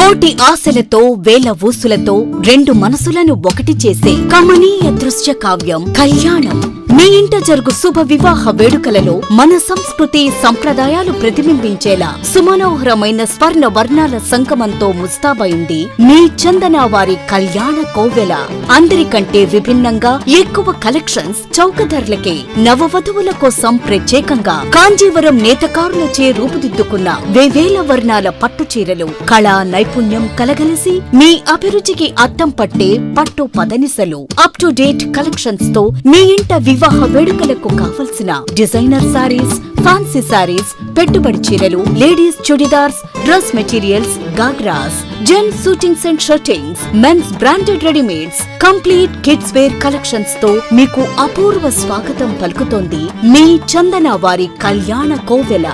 కోటి ఆశలతో వేల ఊసులతో రెండు మనసులను ఒకటి చేసే కమనీయ దృశ్య కావ్యం కళ్యాణం. మీ ఇంట జరుగు శుభ వివాహ వేడుకలలో మన సంస్కృతి సంప్రదాయాలు ప్రతిబింబించేలా సుమనోహరమైన స్వర్ణ వర్ణాల సంగమంతో ముస్తాబైంది మీ చందన వారి కళ్యాణ కోవెల. అందరికంటే విభిన్నంగా ఎక్కువ కలెక్షన్స్ చౌక ధరలకే నవవధువుల కోసం ప్రత్యేకంగా కాంజీవరం నేతకారులచే రూపుదిద్దుకున్న వేవేల వర్ణాల పట్టు చీరలు కళా నైపుణ్యం కలగలిసి మీ అభిరుచికి అద్దం పట్టే పట్టు పదనిసలు అప్ టు డేట్ కలెక్షన్స్ తో మీ ఇంట వివాహ వేడుకలకు కావలసిన డిజైనర్ సారీస్, ఫ్యాన్సీ సారీస్, పెట్టుబడి చీరలు, ladies churidars, dress materials, ghagras, gents suitings and shirtings, men's branded readymades, complete kids wear collections తో మీకు అపూర్వ స్వాగతం పలుకుతోంది మీ చందన వారి కళ్యాణ కోవెల.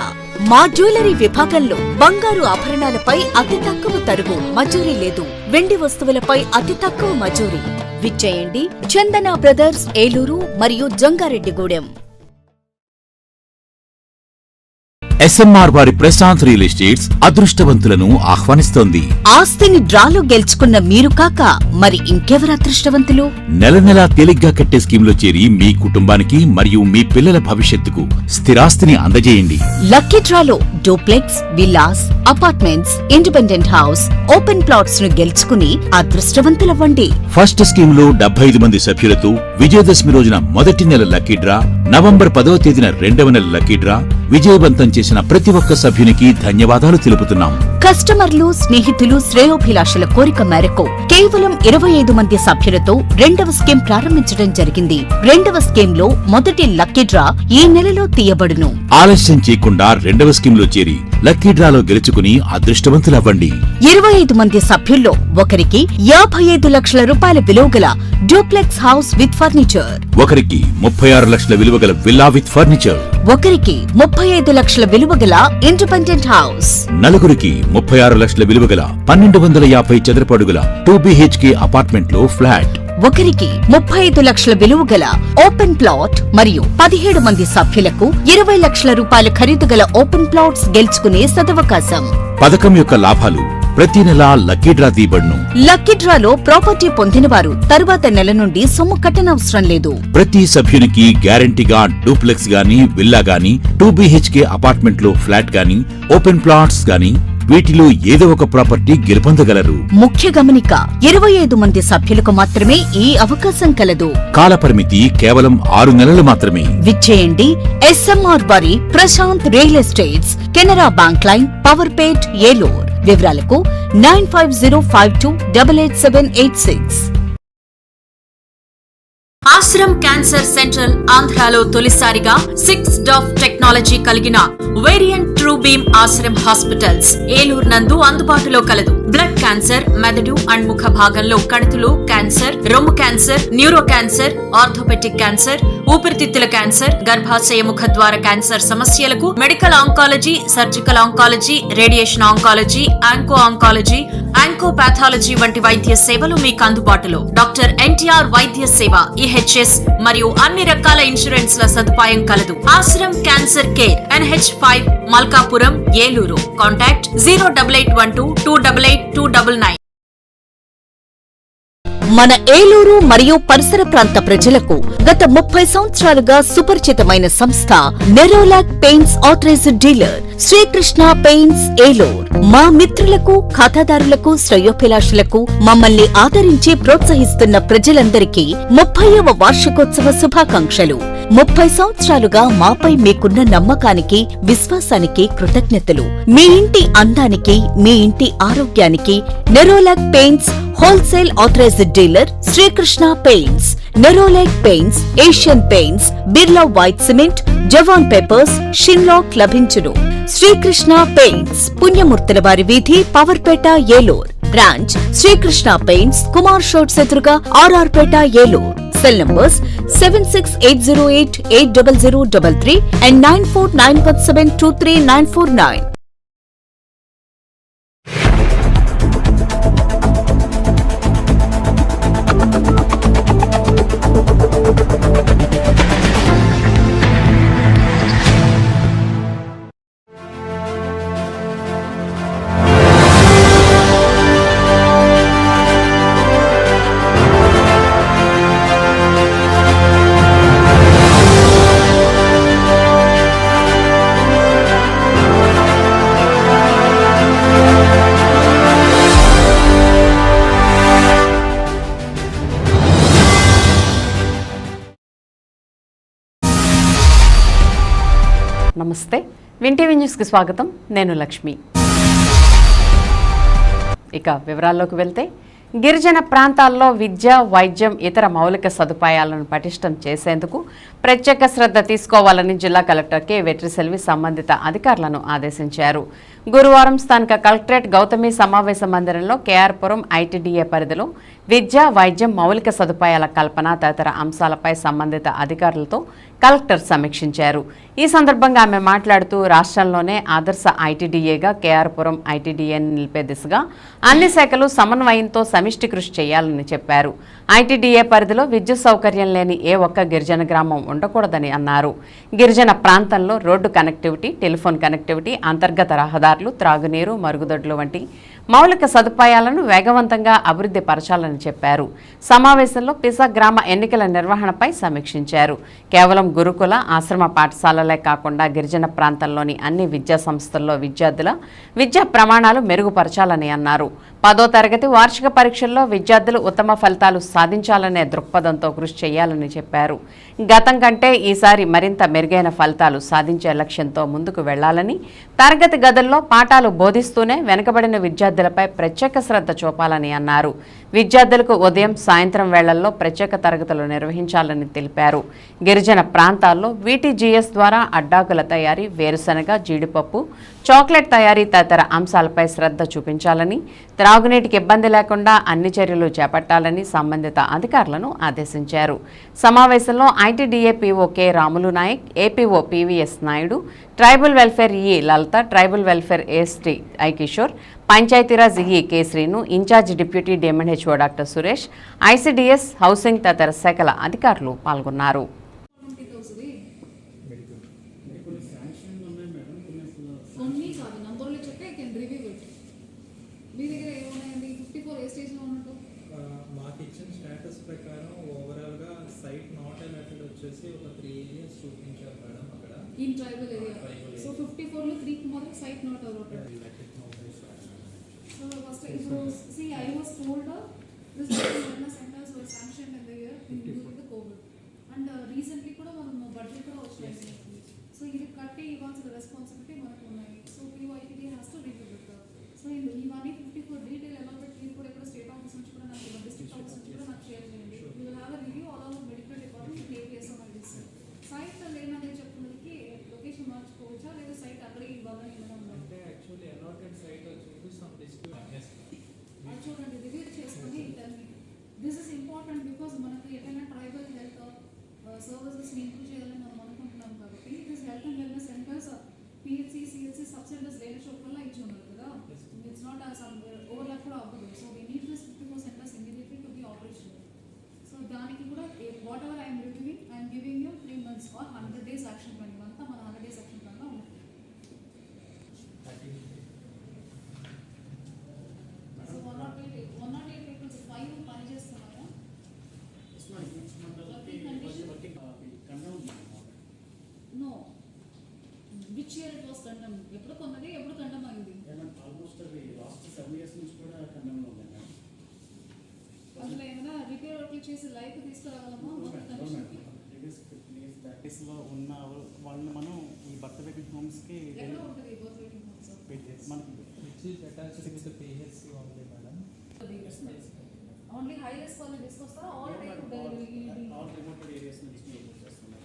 మా జ్యువెలరీ విభాగంలో బంగారు ఆభరణాలపై అతి తక్కువ తరుగు మజూరీ లేదు. వెండి వస్తువులపై అతి తక్కువ మజూరీ. విచ్చేయండి చందన బ్రదర్స్, ఏలూరు మరియు జంగారెడ్డిగూడెం. ఎస్ఎంఆర్ వారి ప్రశాంత్ రియల్ ఎస్టేట్స్ అదృష్టవంతులను ఆహ్వానిస్తోంది. ఆస్తిని డ్రాలో గెలుచుకున్న మీరు కాక మరి ఇంకెవరు అదృష్టవంతులు? నెల నెలా తేలిగ్గా కట్టే స్కీమ్ లో చేరి మీ కుటుంబానికి మరియు మీ పిల్లల భవిష్యత్తుకు స్థిరాస్తిని అందజేయండి. లక్కీ డ్రాలో duplex, villas, apartments, independent house, open plots ను గెలుచుకుని అదృష్టవంతులవ్వండి. ఫస్ట్ స్కీమ్ లో 75 మంది సభ్యులతో విజయదశమి రోజున మొదటి నెల లక్కీ డ్రా, నవంబర్ 10వ తేదీన రెండవ నెల లక్కీ డ్రా విజయవంతం చేసిన ప్రతి ఒక్క సభ్యునికి ధన్యవాదాలు తెలుపుతున్నాం. కస్టమర్లు, స్నేహితులు, శ్రేయోభిలాషుల కోరిక మేరకు కేవలం 25 మంది సభ్యులతో రెండవ స్కీమ్ ప్రారంభించడం జరిగింది. రెండవ స్కీమ్ లో మొదటి లక్కీ డ్రా ఈ నెలలో తీయబడును. ఆలస్యం చేయకుండా రెండవ స్కీమ్ లో చేరి లక్కీ డ్రాలో గెలుచుకుని అదృష్టవంతులవ్వండి. 25 మంది సభ్యుల్లో ఒకరికి 55 లక్షల రూపాయల విలువగల డూప్లెక్స్ హౌస్ విత్ ఫర్నిచర్, ఒకరికి 36 లక్షల విలువగల విల్లా విత్ ఫర్నిచర్, ఒకరికి 35 లక్షల విలువగల ఇండిపెండెంట్ హౌస్, నలుగురికి 36 లక్షల విలువగల 1250 చదరపు అడుగుల 2BHK అపార్ట్మెంట్ లో ఫ్లాట్, ఒకరికి 35 లక్షల విలువగల ఓపెన్ ప్లాట్ మరియు 17 మంది సభ్యులకు 20 లక్షల రూపాయల ఖరీదు గల ఓపెన్ ప్లాట్స్ గెలుచుకునే సదవకాశం. పథకం యొక్క లాభాలు ప్రతి నెలా లక్కీ డ్రా తీయబడును. లక్కీ డ్రాలో ప్రాపర్టీ పొందిన వారు తరువాత నెల నుండి సొమ్ము కట్టనవసరం లేదు. ప్రతి సభ్యునికి గ్యారంటీగా డూప్లెక్స్ గాని, విల్లా గాని, 2BHK అపార్ట్మెంట్ లో ఫ్లాట్ గాని, ఓపెన్ ప్లాట్స్ గాని వీటిలో ఏదో ఒక ప్రాపర్టీ గెలుపొందగలరు. ముఖ్య గమనిక, 25 మంది సభ్యులకు మాత్రమే ఈ అవకాశం కలదు. కాలపరిమితి కేవలం 6 నెలలు మాత్రమే. విచ్చేయండి ఎస్ఎంఆర్ వారి Prashant real estates, Canara bank line, Powerpet, Eluru. వివరాలకు 9505288786. ఆశ్రమ్ క్యాన్సర్ సెంట్రల్ ఆంధ్రాలో తొలిసారిగా 6 DOF టెక్నాలజీ కలిగిన variant true beam Ashram hospitals Eluru నందు అందుబాటులో కలదు. బ్లడ్ క్యాన్సర్, మెదడు అండ్ ముఖ భాగంలో కణుతులు క్యాన్సర్, రొమ్ము cancer, neuro cancer, orthopaedic cancer, ఊపిరితిత్తుల క్యాన్సర్, గర్భాశయ ముఖ ద్వార క్యాన్సర్ సమస్యలకు medical oncology, surgical oncology, radiation oncology, onco oncology, oncopathology వంటి వైద్య సేవలు మీకు అందుబాటులో. డాక్టర్ ఎన్టీఆర్ వైద్య సేవ, EHS మరియు అన్ని రకాల ఇన్సూరెన్స్ ల సదుపాయం కలదు. Ashram cancer care, NH5, Malkapuram, Eluru. Contact 08812288299. మన ఏలూరు మరియు పరిసర ప్రాంత ప్రజలకు గత 30 సంవత్సరాలుగా సుపరిచితమైన సంస్థ Nerolac paints authorised dealer Srikrishna paints Eluru. మా మిత్రులకు, ఖాతాదారులకు, శ్రేయోభిలాషులకు మమ్మల్ని ఆదరించి ప్రోత్సహిస్తున్న ప్రజలందరికీ 30వ వార్షికోత్సవ శుభాకాంక్షలు. 30 సంవత్సరాలుగా మాపై మీకున్న నమ్మకానికి, విశ్వాసానికి కృతజ్ఞతలు. మీ ఇంటి అందానికి, మీ ఇంటి ఆరోగ్యానికి Nerolac paints wholesale authorised dealer Srikrishna paints. Nerolac paints, Asian paints, Birla white cement, Jawan papers, షిన్లాక్ లభించును. శ్రీకృష్ణ పెయింట్స్, పుణ్యమూర్తుల వారి వీధి, పవర్పేట, ఏలూరు. బ్రాంచ్ శ్రీకృష్ణ పెయింట్స్, కుమార్ షోట్స్ ఎదురుగా, RR పేట, ఏలూరు. Cell numbers 7680880033 and 9491723949. వింటీవీ న్యూస్కి స్వాగతం. నేను లక్ష్మి. ఇక వివరాల్లోకి వెళ్తే, గిరిజన ప్రాంతాల్లో విద్య, వైద్యం, ఇతర మౌలిక సదుపాయాలను పటిష్టం చేసేందుకు ప్రత్యేక శ్రద్ధ తీసుకోవాలని జిల్లా కలెక్టర్ కె వెట్రిసెల్వి సంబంధిత అధికారులను ఆదేశించారు. గురువారం స్థానిక కలెక్టరేట్ గౌతమి సమావేశ మందిరంలో కేఆర్పురం ఐటీడీఏ పరిధిలో విద్య, వైద్యం, మౌలిక సదుపాయాల కల్పన తదితర అంశాలపై సంబంధిత అధికారులతో కలెక్టర్ సమీక్షించారు. ఈ సందర్భంగా ఆమె మాట్లాడుతూ, రాష్ట్రంలోనే ఆదర్శ ఐటీడీఏగా కేఆర్పురం ఐటీడీఏని నిలిపే దిశగా అన్ని శాఖలు సమన్వయంతో సమిష్టి కృషి చేయాలని చెప్పారు. ఐటీడీఏ పరిధిలో విద్యుత్ సౌకర్యం లేని ఏ ఒక్క గిరిజన గ్రామం ఉండకూడదని అన్నారు. గిరిజన ప్రాంతంలో రోడ్డు కనెక్టివిటీ, టెలిఫోన్ కనెక్టివిటీ, అంతర్గత రహదారులు, త్రాగునీరు, మరుగుదొడ్లు వంటి మౌలిక సదుపాయాలను వేగవంతంగా అభివృద్ధి పరచాలని చెప్పారు. సమావేశంలో పిసా గ్రామ ఎన్నికల నిర్వహణపై సమీక్షించారు. కేవలం గురుకుల, ఆశ్రమ పాఠశాలలే కాకుండా గిరిజన ప్రాంతంలోని అన్ని విద్యా సంస్థల్లో విద్యార్థుల విద్యా ప్రమాణాలు మెరుగుపరచాలని అన్నారు. 10వ తరగతి వార్షిక పరీక్షల్లో విద్యార్థులు ఉత్తమ ఫలితాలు సాధించాలనే దృక్పథంతో కృషి చేయాలని చెప్పారు. గతం కంటే ఈసారి మరింత మెరుగైన ఫలితాలు సాధించే లక్ష్యంతో ముందుకు వెళ్లాలని, తరగతి గదుల్లో పాఠాలు బోధిస్తూనే వెనుకబడిన విద్యార్థులపై ప్రత్యేక శ్రద్ధ చూపాలని అన్నారు. విద్యార్థులకు ఉదయం, సాయంత్రం వేళల్లో ప్రత్యేక తరగతులు నిర్వహించాలని తెలిపారు. గిరిజన ప్రాంతాల్లో వీటీజీఎస్ ద్వారా అడ్డాకుల తయారీ, వేరుశనగ, జీడిపప్పు, చాక్లెట్ తయారీ తదితర అంశాలపై శ్రద్ధ చూపించాలని, త్రాగునీటికి ఇబ్బంది లేకుండా అన్ని చర్యలు చేపట్టాలని సంబంధిత అధికారులను ఆదేశించారు. సమావేశంలో ITDA PO K Ramulu Naik, APO PVS Naidu, tribal welfare E Lalitha, tribal welfare AST I Kishore, Panchayati Raj E K Srinu, incharge deputy DMNHO doctor Suresh, ICDS, housing తదితర శాఖల అధికారులు పాల్గొన్నారు. In tribal area. So 54 lo 3 more site not allotted. So first see I was told this wellness centers were sanctioned in the year during the COVID and recently kuda మనం budget kuda వచ్చేసింది. So ఇది కట్టి ఇవ్వాల్సిన responsibility మనకు ఉన్నాయి. So PYPD has to review it. So ఇవన్నీ 54 detail allotment మీరు కూడా ఇక్కడ స్టేట్ ఆఫీస్ నుంచి కూడా నాకు డిస్ట్రిక్ట్ ఆఫీస్ నుంచి కూడా నాకు షేర్ చేయండి. We will have a review along with medical department APS on this. Site లేనని చెప్తున్నది లొకేషన్ మార్చుకోవచ్చా లేదా సైట్ అక్కడే ఇవ్వాలని ఏమైనా ఉందా? అంటే యాక్చువల్లీ అలాటెడ్ సైట్ వచ్చి సమ్ డిస్ప్యూట్ అది చూడండి, రివ్యూ చేసుకొని దిస్ ఇస్ ఇంపార్టెంట్ బికాస్ మనకు ఎక్కడైనా ట్రైబల్ హెల్త్ సర్వీసెస్ని ఇంప్రూవ్ చేయాలని మనం అనుకుంటున్నాం కాబట్టి this health and wellness centres PHC, CHC sub centres లేని చోట్ల ఇచ్చి ఉన్నారు కదా. ఇట్స్ నాట్ సమ్ ఓవర్లాప్ కూడా అవ్వదు. So we need this 54 centres immediately to be operational. So దానికి కూడా what ever I'm reviewing I'm giving you 3 months or 100 days action plan. ఇవంతా మన 100 days యాక్షన్ ప్లాన్లో ఉంది. సో 108 vehicles 5 పని చేస్తున్నారా? No, which year it was condemn? ఎప్పుడు కొన్నది, ఎప్పుడు కండెమ్ అయింది? ఆల్మోస్ట్ అది లాస్ట్ 7 years నుంచి కూడా కండెమ్లో ఉంది. అసలు ఏమైనా రిపేర్ వర్క్లు చేసి లైఫ్ తీసుకురావాలమ్మా కండిషన్కి? లో ఉన్న వాళ్ళని మనం ఈ బర్త్ వెయిటింగ్ హోమ్స్కి ఎక్కడ ఉంటుంది బర్త్ వెయిటింగ్ హోమ్స్? మనకి ఓన్లీ హై రిస్క్ వాళ్ళని తీసుకొస్తారా? All type delivery all remote areas నుంచి చేస్తున్నారు.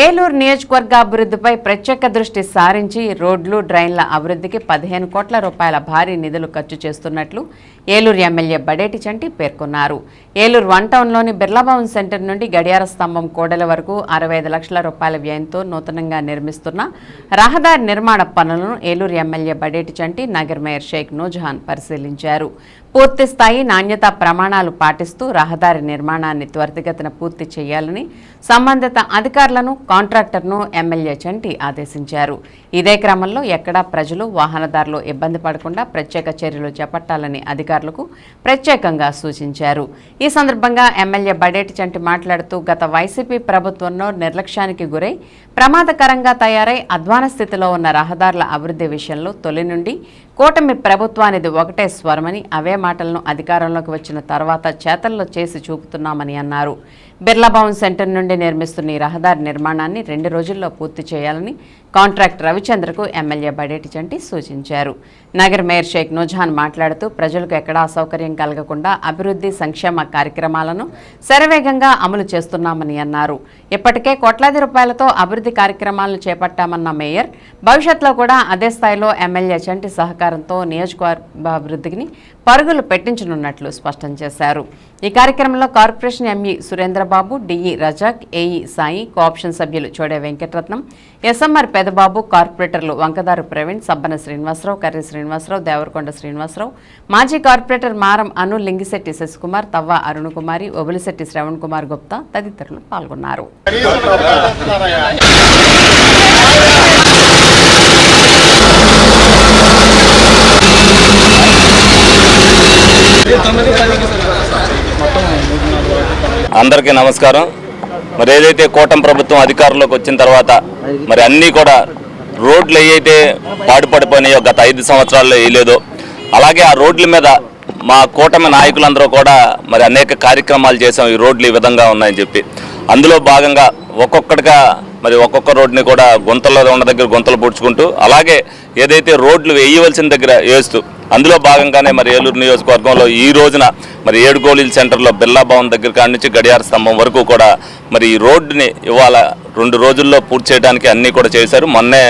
ఏలూరు నియోజకవర్గ అభివృద్ధిపై ప్రత్యేక దృష్టి సారించి రోడ్లు, డ్రైన్ల అభివృద్ధికి 15 కోట్ల రూపాయల భారీ నిధులు ఖర్చు చేస్తున్నట్లు ఏలూరు ఎమ్మెల్యే బడేటి చంటి పేర్కొన్నారు. ఏలూరు 1 టౌన్లోని బిర్లాభవన్ సెంటర్ నుండి గడియార స్తంభం కోడెల వరకు 65 లక్షల రూపాయల వ్యయంతో నూతనంగా నిర్మిస్తున్న రహదారి నిర్మాణ పనులను ఏలూరు ఎమ్మెల్యే బడేటి చంటి, నగర్ మేయర్ షేక్ నూజహాన్ పరిశీలించారు. పూర్తి స్థాయి నాణ్యతా ప్రమాణాలు పాటిస్తూ రహదారి నిర్మాణాన్ని త్వరితగతిన పూర్తి చేయాలని సంబంధిత అధికారులను, కాంట్రాక్టర్ను ఎమ్మెల్యే చంటి ఆదేశించారు. ఇదే క్రమంలో ఎక్కడా ప్రజలు, వాహనదారులు ఇబ్బంది పడకుండా ప్రత్యేక చర్యలు చేపట్టాలని అధికారులకు ప్రత్యేకంగా సూచించారు. ఈ సందర్భంగా ఎమ్మెల్యే బడేటి చంటి మాట్లాడుతూ, గత వైసీపీ ప్రభుత్వంలో నిర్లక్ష్యానికి గురై ప్రమాదకరంగా తయారై అధ్వాన స్థితిలో ఉన్న రహదారుల అభివృద్ధి విషయంలో తొలి నుండి కూటమి ప్రభుత్వానిది ఒకటే స్వరమని, అవే మాటలను అధికారంలోకి వచ్చిన తర్వాత చేతల్లో చేసి చూపుతున్నామని అన్నారు. బిర్లాభవన్ సెంటర్ నుండి నిర్మిస్తున్న ఈ రహదారి నిర్మాణాన్ని 2 రోజుల్లో పూర్తి చేయాలని కాంట్రాక్టర్ రవిచంద్రకు ఎమ్మెల్యే బడేటి చంటి సూచించారు. నగర మేయర్ షేక్ నూజహాన్ మాట్లాడుతూ ప్రజలకు ఎక్కడా అసౌకర్యం కలగకుండా అభివృద్ధి సంక్షేమ కార్యక్రమాలను శరవేగంగా అమలు చేస్తున్నామని అన్నారు. ఇప్పటికే కోట్లాది రూపాయలతో అభివృద్ధి కార్యక్రమాలను చేపట్టామన్న మేయర్ భవిష్యత్తులో కూడా అదే స్థాయిలో ఎమ్మెల్యే చంటి సహకారంతో నియోజకవర్గ అభివృద్ధిని పరుగులు పెట్టించనున్నట్లు స్పష్టం చేశారు. ఈ కార్యక్రమంలో corporation ME Surendrababu, DE Razak, AE Sai, co-option సభ్యులు చోడే వెంకటరత్నం, ఎస్ఎంఆర్ పెదబాబు, కార్పొరేటర్లు వంకదారు ప్రవీణ్, సబ్బన శ్రీనివాసరావు, కర్రి శ్రీనివాసరావు, దేవరకొండ శ్రీనివాసరావు, మాజీ కార్పొరేటర్ మారం అను, లింగిశెట్టి శశికుమార్, తవ్వ అరుణకుమారి, ఒబులిశెట్టి శ్రవణ్ కుమార్ గుప్తా తదితరులు పాల్గొన్నారు. అందరికీ నమస్కారం. మరి ఏదైతే కూటమి ప్రభుత్వం అధికారంలోకి వచ్చిన తర్వాత మరి అన్నీ కూడా రోడ్లు ఏవైతే పాడుపడిపోయినాయో గత 5 సంవత్సరాల్లో వేయలేదో అలాగే ఆ రోడ్ల మీద మా కూటమి నాయకులందరూ కూడా మరి అనేక కార్యక్రమాలు చేసాం. ఈ రోడ్లు ఈ విధంగా ఉన్నాయని చెప్పి అందులో భాగంగా ఒక్కొక్కటిగా మరి ఒక్కొక్క రోడ్ని కూడా గుంతల్లో ఉన్న దగ్గర గుంతలు పూడ్చుకుంటూ అలాగే ఏదైతే రోడ్లు వేయవలసిన దగ్గర వేస్తూ అందులో భాగంగానే మరి ఏలూరు నియోజకవర్గంలో ఈ రోజున మరి 7 గోళీల సెంటర్లో బిర్లా భవన్ దగ్గర కాడి నుంచి గడియార స్తంభం వరకు కూడా మరి ఈ రోడ్డుని ఇవాళ 2 రోజుల్లో పూర్తి చేయడానికి అన్నీ కూడా చేశారు. మొన్నే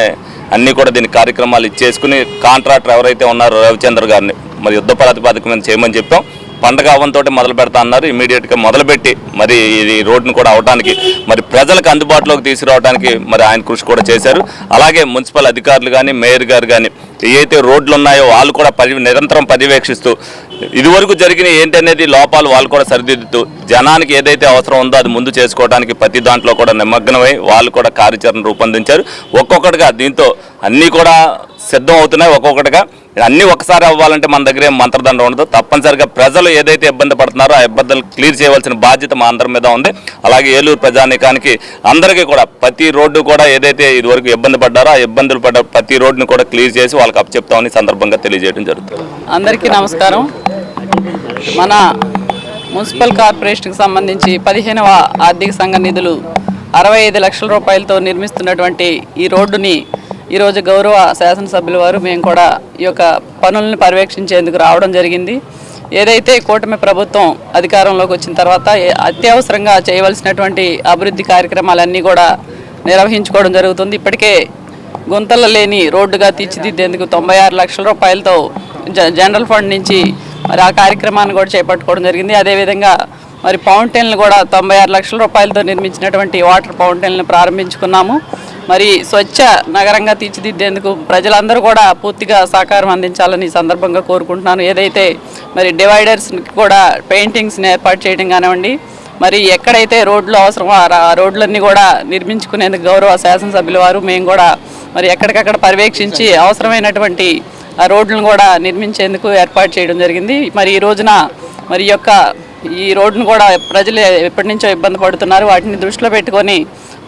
అన్నీ కూడా దీని కార్యక్రమాలు ఇచ్చేసుకుని కాంట్రాక్టర్ ఎవరైతే ఉన్నారో రవిచంద్ర గారిని మరి యుద్ధ ప్రాతిపదిక మీద చేయమని చెప్పాం. పండగ అవ్వంతో మొదలు పెడతా అన్నారు. ఇమీడియట్గా మొదలుపెట్టి మరి ఈ రోడ్డును కూడా అవడానికి మరి ప్రజలకు అందుబాటులోకి తీసుకురావడానికి మరి ఆయన కృషి కూడా చేశారు. అలాగే మున్సిపల్ అధికారులు కానీ మేయర్ గారు కానీ ఏవైతే రోడ్లు ఉన్నాయో వాళ్ళు కూడా నిరంతరం పర్యవేక్షిస్తూ ఇదివరకు జరిగిన ఏంటనేది లోపాలు వాళ్ళు కూడా సరిదిద్దుతూ జనానికి ఏదైతే అవసరం ఉందో అది ముందు చేసుకోవడానికి ప్రతి దాంట్లో కూడా నిమగ్నమై వాళ్ళు కూడా కార్యాచరణ రూపొందించారు. ఒక్కొక్కటిగా దీంతో అన్నీ కూడా సిద్ధం అవుతున్నాయి. ఒక్కొక్కటిగా అన్నీ ఒకసారి అవ్వాలంటే మన దగ్గర ఏం మంత్రదండం ఉండదు. తప్పనిసరిగా ప్రజలు ఏదైతే ఇబ్బంది పడుతున్నారో ఆ ఇబ్బందులు క్లియర్ చేయవలసిన బాధ్యత మా అందరి మీద ఉంది. అలాగే ఏలూరు ప్రజానీకానికి అందరికీ కూడా ప్రతి రోడ్డు కూడా ఏదైతే ఇదివరకు ఇబ్బంది పడ్డారో ఆ ఇబ్బందులు పడ్డ ప్రతి రోడ్డుని కూడా క్లియర్ చేసి వాళ్ళకి అప్పచెప్తామని సందర్భంగా తెలియజేయడం జరుగుతుంది. అందరికీ నమస్కారం. మన మున్సిపల్ కార్పొరేషన్కి సంబంధించి 15వ ఆర్థిక సంఘ నిధులు 65 లక్షల రూపాయలతో నిర్మిస్తున్నటువంటి ఈ రోడ్డుని ఈరోజు గౌరవ శాసనసభ్యుల వారు మేము కూడా ఈ యొక్క పనులను పర్యవేక్షించేందుకు రావడం జరిగింది. ఏదైతే కూటమి ప్రభుత్వం అధికారంలోకి వచ్చిన తర్వాత అత్యవసరంగా చేయవలసినటువంటి అభివృద్ధి కార్యక్రమాలన్నీ కూడా నిర్వహించుకోవడం జరుగుతుంది. ఇప్పటికే గుంతలు లేని రోడ్డుగా తీర్చిదిద్దేందుకు 96 లక్షల రూపాయలతో జనరల్ ఫండ్ నుంచి మరి ఆ కార్యక్రమాన్ని కూడా చేపట్టుకోవడం జరిగింది. అదేవిధంగా మరి ఫౌంటైన్లు కూడా 96 లక్షల రూపాయలతో నిర్మించినటువంటి వాటర్ ఫౌంటైన్లను ప్రారంభించుకున్నాము. మరి స్వచ్ఛ నగరంగా తీర్చిదిద్దేందుకు ప్రజలందరూ కూడా పూర్తిగా సహకారం అందించాలని ఈ సందర్భంగా కోరుకుంటున్నాను. ఏదైతే మరి డివైడర్స్కి కూడా పెయింటింగ్స్ని ఏర్పాటు చేయడం కానివ్వండి, మరి ఎక్కడైతే రోడ్లు అవసరమో ఆ రోడ్లన్నీ కూడా నిర్మించుకునేందుకు గౌరవ శాసనసభ్యుల వారు మేము కూడా మరి ఎక్కడికక్కడ పర్యవేక్షించి అవసరమైనటువంటి ఆ రోడ్లను కూడా నిర్మించేందుకు ఏర్పాటు చేయడం జరిగింది. మరి ఈ రోజున మరి ఈ రోడ్డును కూడా ప్రజలు ఎప్పటి నుంచో ఇబ్బంది పడుతున్నారు. వాటిని దృష్టిలో పెట్టుకొని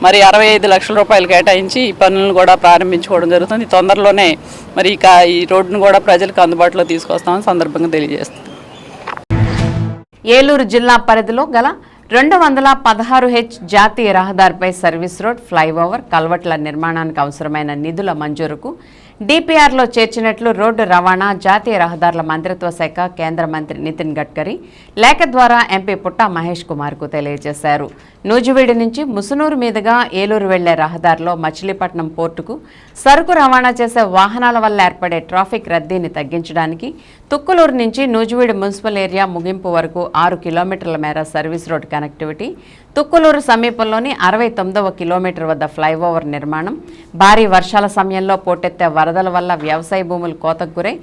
మరి 65 లక్షల రూపాయలు కేటాయించి ఈ పనులను కూడా ప్రారంభించుకోవడం జరుగుతుంది. తొందరలోనే మరి ఈ రోడ్డును కూడా ప్రజలకు అందుబాటులో తీసుకొస్తామని సందర్భంగా తెలియజేస్తుంది. ఏలూరు జిల్లా పరిధిలో గల 216H జాతీయ రహదారిపై సర్వీస్ రోడ్, ఫ్లైఓవర్, కల్వర్ట్ల నిర్మాణానికి అవసరమైన నిధుల మంజూరుకు డిపిఆర్లో చేర్చినట్లు రోడ్డు రవాణా, జాతీయ రహదారుల మంత్రిత్వ శాఖ కేంద్ర మంత్రి నితిన్ గడ్కరీ లేఖ ద్వారా ఎంపీ పుట్టా మహేష్ కుమార్కు తెలియజేశారు. నూజివీడు నుంచి ముసునూరు మీదుగా ఏలూరు వెళ్లే రహదారిలో మచిలీపట్నం పోర్టుకు సరుకు రవాణా చేసే వాహనాల వల్ల ఏర్పడే ట్రాఫిక్ రద్దీని తగ్గించడానికి తుక్కులూరు నుంచి నూజివీడు మున్సిపల్ ఏరియా ముగింపు వరకు 6 కిలోమీటర్ల మేర సర్వీస్ రోడ్ కనెక్టివిటీ, తుక్కులూరు సమీపంలోని 69వ కిలోమీటర్ వద్ద ఫ్లైఓవర్ నిర్మాణం, భారీ వర్షాల సమయంలో పోటెత్తే వరదల వల్ల వ్యవసాయ భూములు కోతకు గురై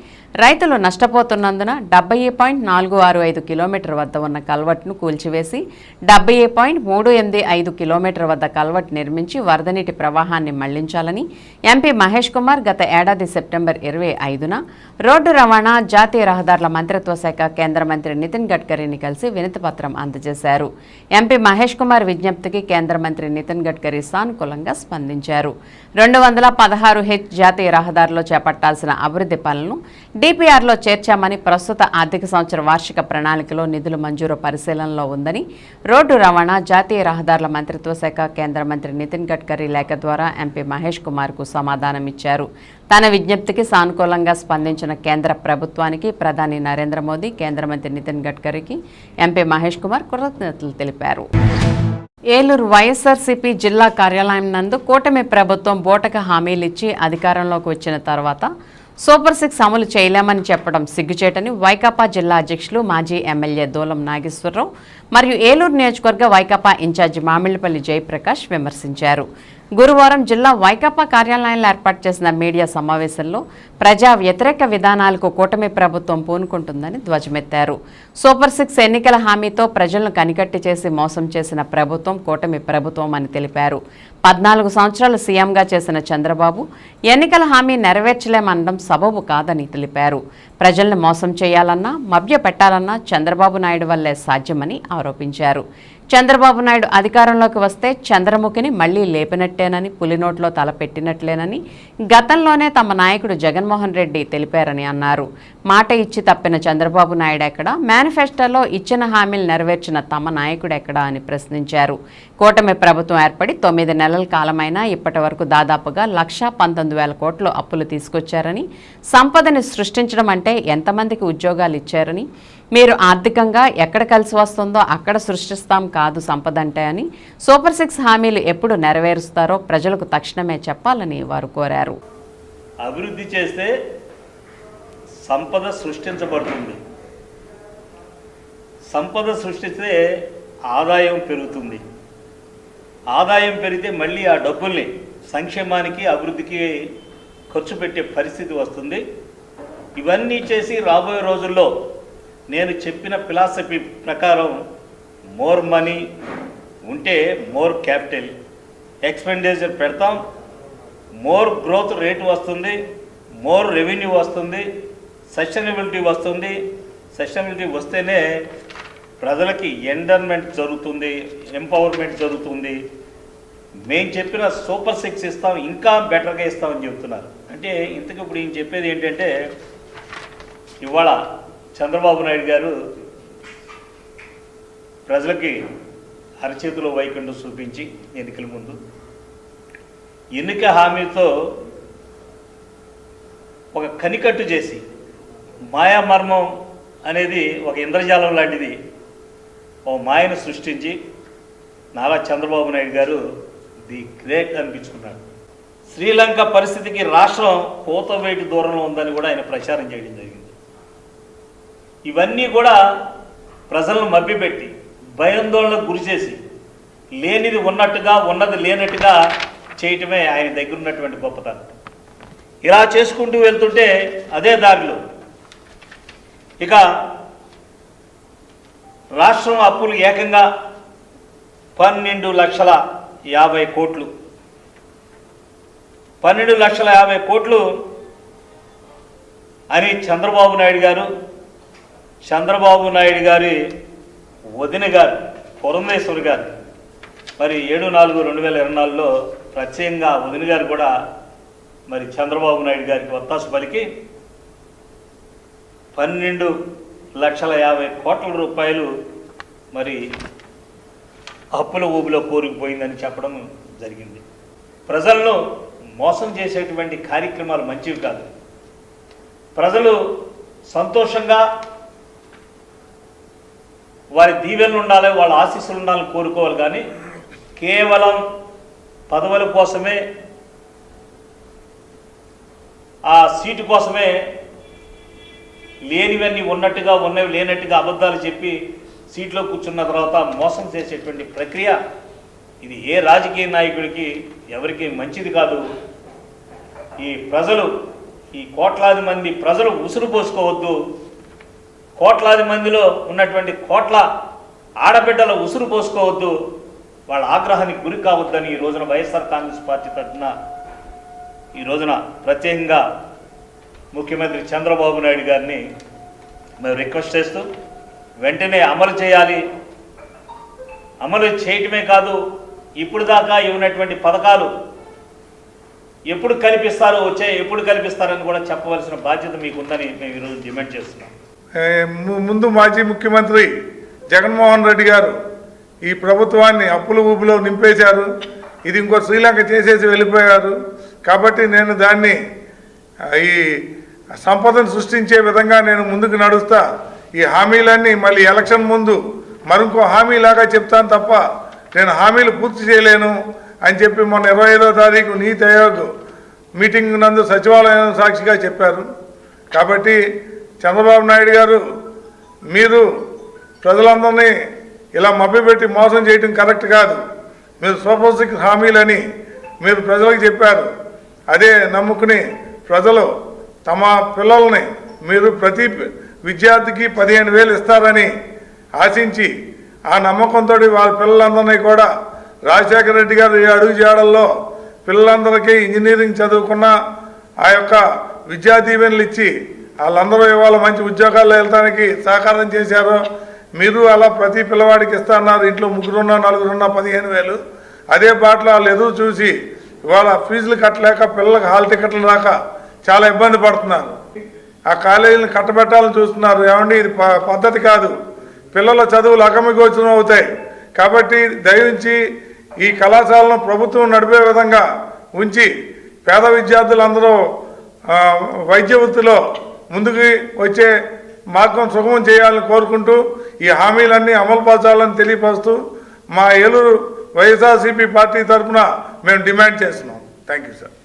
రైతులు నష్టపోతున్నందున 70.465 కిలోమీటర్ వద్ద ఉన్న కల్వర్ట్ను కూల్చివేసి 70.385 కిలోమీటర్ వద్ద కల్వర్ట్ నిర్మించి వరద నీటి ప్రవాహాన్ని మళ్లించాలని ఎంపీ మహేష్ కుమార్ గత ఏడాది సెప్టెంబర్ 25న రోడ్డు రవాణా, జాతీయ రహదారుల మంత్రిత్వ శాఖ కేంద్ర మంత్రి నితిన్ గడ్కరీని కలిసి వినతిపత్రం అందజేశారు. ఎంపీ మహేష్ కుమార్ విజ్ఞప్తికి కేంద్ర మంత్రి నితిన్ గడ్కరీ సానుకూలంగా స్పందించారు. 216H జాతీయ రహదారిలో చేపట్టాల్సిన అభివృద్ధి పనులను డిపిఆర్లో చేర్చామని, ప్రస్తుత ఆర్థిక సంవత్సర వార్షిక ప్రణాళికలో నిధులు మంజూరు పరిశీలనలో ఉందని రోడ్డు రవాణా, జాతీయ రహదారుల మంత్రిత్వ శాఖ కేంద్ర మంత్రి నితిన్ గడ్కరీ లేఖ ద్వారా ఎంపీ మహేష్ కుమార్కు సమాధానమిచ్చారు. తన విజ్ఞప్తికి సానుకూలంగా స్పందించిన కేంద్ర ప్రభుత్వానికి ప్రధాని నరేంద్ర మోదీ, కేంద్ర మంత్రి నితిన్ గడ్కరీకి ఎంపీ మహేష్ కుమార్ కృతజ్ఞతలు తెలిపారు. ఏలూరు వైఎస్ఆర్సీపీ జిల్లా కార్యాలయం నందు కూటమి ప్రభుత్వం బూటక హామీలిచ్చి అధికారంలోకి వచ్చిన తర్వాత సూపర్ 6 అమలు చేయలేమని చెప్పడం సిగ్గుచేటని వైకాపా జిల్లా అధ్యక్షులు, మాజీ ఎమ్మెల్యే దూలం నాగేశ్వరరావు మరియు ఏలూరు నియోజకవర్గ వైకాపా ఇన్ఛార్జి మామిళ్లపల్లి జయప్రకాష్ విమర్శించారు. గురువారం జిల్లా వైకాపా కార్యాలయంలో ఏర్పాటు చేసిన మీడియా సమావేశంలో ప్రజా వ్యతిరేక విధానాలకు కూటమి ప్రభుత్వం పూనుకుంటుందని ధ్వజమెత్తారు. సూపర్ 6 ఎన్నికల హామీతో ప్రజలను కనికట్టి చేసి మోసం చేసిన ప్రభుత్వం కూటమి ప్రభుత్వం అని తెలిపారు. 14 సంవత్సరాలు సీఎంగా చేసిన చంద్రబాబు ఎన్నికల హామీ నెరవేర్చలేమనడం సబబు కాదని తెలిపారు. ప్రజలను మోసం చేయాలన్నా, మభ్య పెట్టాలన్నా చంద్రబాబు నాయుడు వల్లే సాధ్యమని ఆరోపించారు. చంద్రబాబు నాయుడు అధికారంలోకి వస్తే చంద్రముఖిని మళ్లీ లేపినట్టేనని, పులినోట్లో తలపెట్టినట్లేనని గతంలోనే తమ నాయకుడు జగన్మోహన్ రెడ్డి తెలిపారని అన్నారు. మాట ఇచ్చి తప్పిన చంద్రబాబు నాయుడు ఎక్కడా, మేనిఫెస్టోలో ఇచ్చిన హామీలు నెరవేర్చిన తమ నాయకుడు ఎక్కడా అని ప్రశ్నించారు. కూటమి ప్రభుత్వం ఏర్పడి 9 నెలల కాలమైనా ఇప్పటి వరకు దాదాపుగా 1,19,000 కోట్లు అప్పులు తీసుకొచ్చారని, సంపదని సృష్టించడం అంటే ఎంతమందికి ఉద్యోగాలు ఇచ్చారని, మీరు ఆర్థికంగా ఎక్కడ కలిసి వస్తుందో అక్కడ సృష్టిస్తాం కాదు సంపద అంటే అని, సూపర్ 6 హామీలు ఎప్పుడు నెరవేరుస్తారో ప్రజలకు తక్షణమే చెప్పాలని వారు కోరారు. అభివృద్ధి చేస్తే సంపద సృష్టించబడుతుంది. సంపద సృష్టిస్తే ఆదాయం పెరుగుతుంది. ఆదాయం పెరిగితే మళ్ళీ ఆ డబ్బుల్ని సంక్షేమానికి, అభివృద్ధికి ఖర్చు పెట్టే పరిస్థితి వస్తుంది. ఇవన్నీ చేసి రాబోయే రోజుల్లో నేను చెప్పిన ఫిలాసఫీ ప్రకారం మోర్ మనీ ఉంటే మోర్ క్యాపిటల్ ఎక్స్పెండిచర్ పెడతాం, మోర్ గ్రోత్ రేటు వస్తుంది, మోర్ రెవెన్యూ వస్తుంది, సస్టైనబిలిటీ వస్తుంది. సస్టైనబిలిటీ వస్తేనే ప్రజలకి ఎండర్మెంట్ జరుగుతుంది, ఎంపవర్మెంట్ జరుగుతుంది. మేము చెప్పిన సూపర్ 6 ఇస్తాం, ఇంకా బెటర్గా ఇస్తామని చెప్తున్నారు. అంటే ఇంతకు ఇప్పుడు ఈయన చెప్పేది ఏంటంటే, ఇవాళ చంద్రబాబు నాయుడు గారు ప్రజలకి అరచేతిలో వైకుంఠం చూపించి ఎన్నికల ముందు ఎన్నిక హామీతో ఒక కనికట్టు చేసి, మాయామర్మం అనేది ఒక ఇంద్రజాలం లాంటిది, ఓ మాయను సృష్టించి నారా చంద్రబాబు నాయుడు గారు ది గ్రేట్ అనిపించుకున్నాడు. శ్రీలంక పరిస్థితికి రాష్ట్రం కోతవేటి దూరంలో ఉందని కూడా ఆయన ప్రచారం చేయడం జరిగింది. ఇవన్నీ కూడా ప్రజలను మభ్యపెట్టి భయాందోళనకు గురి చేసి లేనిది ఉన్నట్టుగా, ఉన్నది లేనట్టుగా చేయటమే ఆయన దగ్గర ఉన్నటువంటి గొప్పతనం. ఇలా చేసుకుంటూ వెళ్తుంటే అదే దారిలో ఇక రాష్ట్రం అప్పులు ఏకంగా 12,50,000 కోట్లు 12,50,000 కోట్లు అని చంద్రబాబు నాయుడు గారి వదిన గారు పురంధేశ్వరి గారు మరి 7/4/2024లో ప్రత్యేకంగా వదిన గారు కూడా మరి చంద్రబాబు నాయుడు గారికి ఒత్తాసు పలికి 12,50,000 కోట్ల రూపాయలు మరి అప్పుల ఊబిలో కోరుకుపోయిందని చెప్పడం జరిగింది. ప్రజలను మోసం చేసేటువంటి కార్యక్రమాలు మంచివి కాదు. ప్రజలు సంతోషంగా వారి దీవెనలు ఉండాలి, వాళ్ళ ఆశీస్సులు ఉండాలని కోరుకోవాలి. కానీ కేవలం పదవుల కోసమే, ఆ సీటు కోసమే లేనివన్నీ ఉన్నట్టుగా, ఉన్నవి లేనట్టుగా అబద్ధాలు చెప్పి సీట్లో కూర్చున్న తర్వాత మోసం చేసేటువంటి ప్రక్రియ ఇది ఏ రాజకీయ నాయకుడికి ఎవరికి మంచిది కాదు. ఈ ప్రజలు, ఈ కోట్లాది మంది ప్రజలు ఉసురు పోసుకోవద్దు. కోట్లాది మందిలో ఉన్నటువంటి కోట్ల ఆడబిడ్డల ఉసురు పోసుకోవద్దు, వాళ్ళ ఆగ్రహానికి గురి కావద్దని ఈ రోజున వైఎస్ఆర్ కాంగ్రెస్ పార్టీ తరఫున ఈ రోజున ప్రత్యేకంగా ముఖ్యమంత్రి చంద్రబాబు నాయుడు గారిని మేము రిక్వెస్ట్ చేస్తూ వెంటనే అమలు చేయాలి. అమలు చేయటమే కాదు, ఇప్పుడు దాకా ఇవ్వనటువంటి పథకాలు ఎప్పుడు కల్పిస్తారని కూడా చెప్పవలసిన బాధ్యత మీకుందని మేము ఈరోజు డిమాండ్ చేస్తున్నాం. ముందు మాజీ ముఖ్యమంత్రి జగన్మోహన్ రెడ్డి గారు ఈ ప్రభుత్వాన్ని అప్పుల ఊబిలో నింపేశారు. ఇది ఇంకో శ్రీలంక చేసేసి వెళ్ళిపోయారు. కాబట్టి నేను దాన్ని ఈ సంపదను సృష్టించే విధంగా నేను ముందుకు నడుస్తా. ఈ హామీలన్నీ మళ్ళీ ఎలక్షన్ ముందు మరొక హామీలాగా చెప్తాను తప్ప నేను హామీలు పూర్తి చేయలేను అని చెప్పి మొన్న 25వ తారీఖు నీతి ఆయోగ్ మీటింగ్ నందు సచివాలయం సాక్షిగా చెప్పారు. కాబట్టి చంద్రబాబు నాయుడు గారు, మీరు ప్రజలందరినీ ఇలా మభ్యపెట్టి మోసం చేయడం కరెక్ట్ కాదు. మీరు సూపర్ 6 హామీలని మీరు ప్రజలకు చెప్పారు. అదే నమ్ముకుని ప్రజలు తమ పిల్లల్ని మీరు ప్రతి విద్యార్థికి 15,000 ఇస్తారని ఆశించి ఆ నమ్మకంతో వాళ్ళ పిల్లలందరినీ కూడా రాజశేఖర రెడ్డి గారు అడుగు జాడల్లో పిల్లలందరికీ ఇంజనీరింగ్ చదువుకున్న ఆ యొక్క విద్యా దీవెనలు ఇచ్చి వాళ్ళందరూ ఇవాళ మంచి ఉద్యోగాల్లో వెళ్ళడానికి సహకారం చేశారు. మీరు అలా ప్రతి పిల్లవాడికి ఇస్తున్నారు. ఇంట్లో 3 4 15,000. అదే బాటలో వాళ్ళు ఎదురు చూసి ఇవాళ ఫీజులు కట్టలేక పిల్లలకు హాల్ టికెట్లు రాక చాలా ఇబ్బంది పడుతున్నారు. ఆ కాలేజీలను కట్టబెట్టాలని చూస్తున్నారు. ఏమండి, ఇది పద్ధతి కాదు. పిల్లల చదువులు అగమగోచరం అవుతాయి. కాబట్టి దయించి ఈ కళాశాలను ప్రభుత్వం నడిపే విధంగా ఉంచి పేద విద్యార్థులందరూ వైద్య వృత్తిలో ముందుకు వచ్చే మార్గం సుగమం చేయాలని కోరుకుంటూ ఈ హామీలన్నీ అమలుపరచాలని తెలియపరుస్తూ మా ఏలూరు వైఎస్ఆర్సీపీ పార్టీ తరఫున మేము డిమాండ్ చేస్తున్నాం. Thank you sir.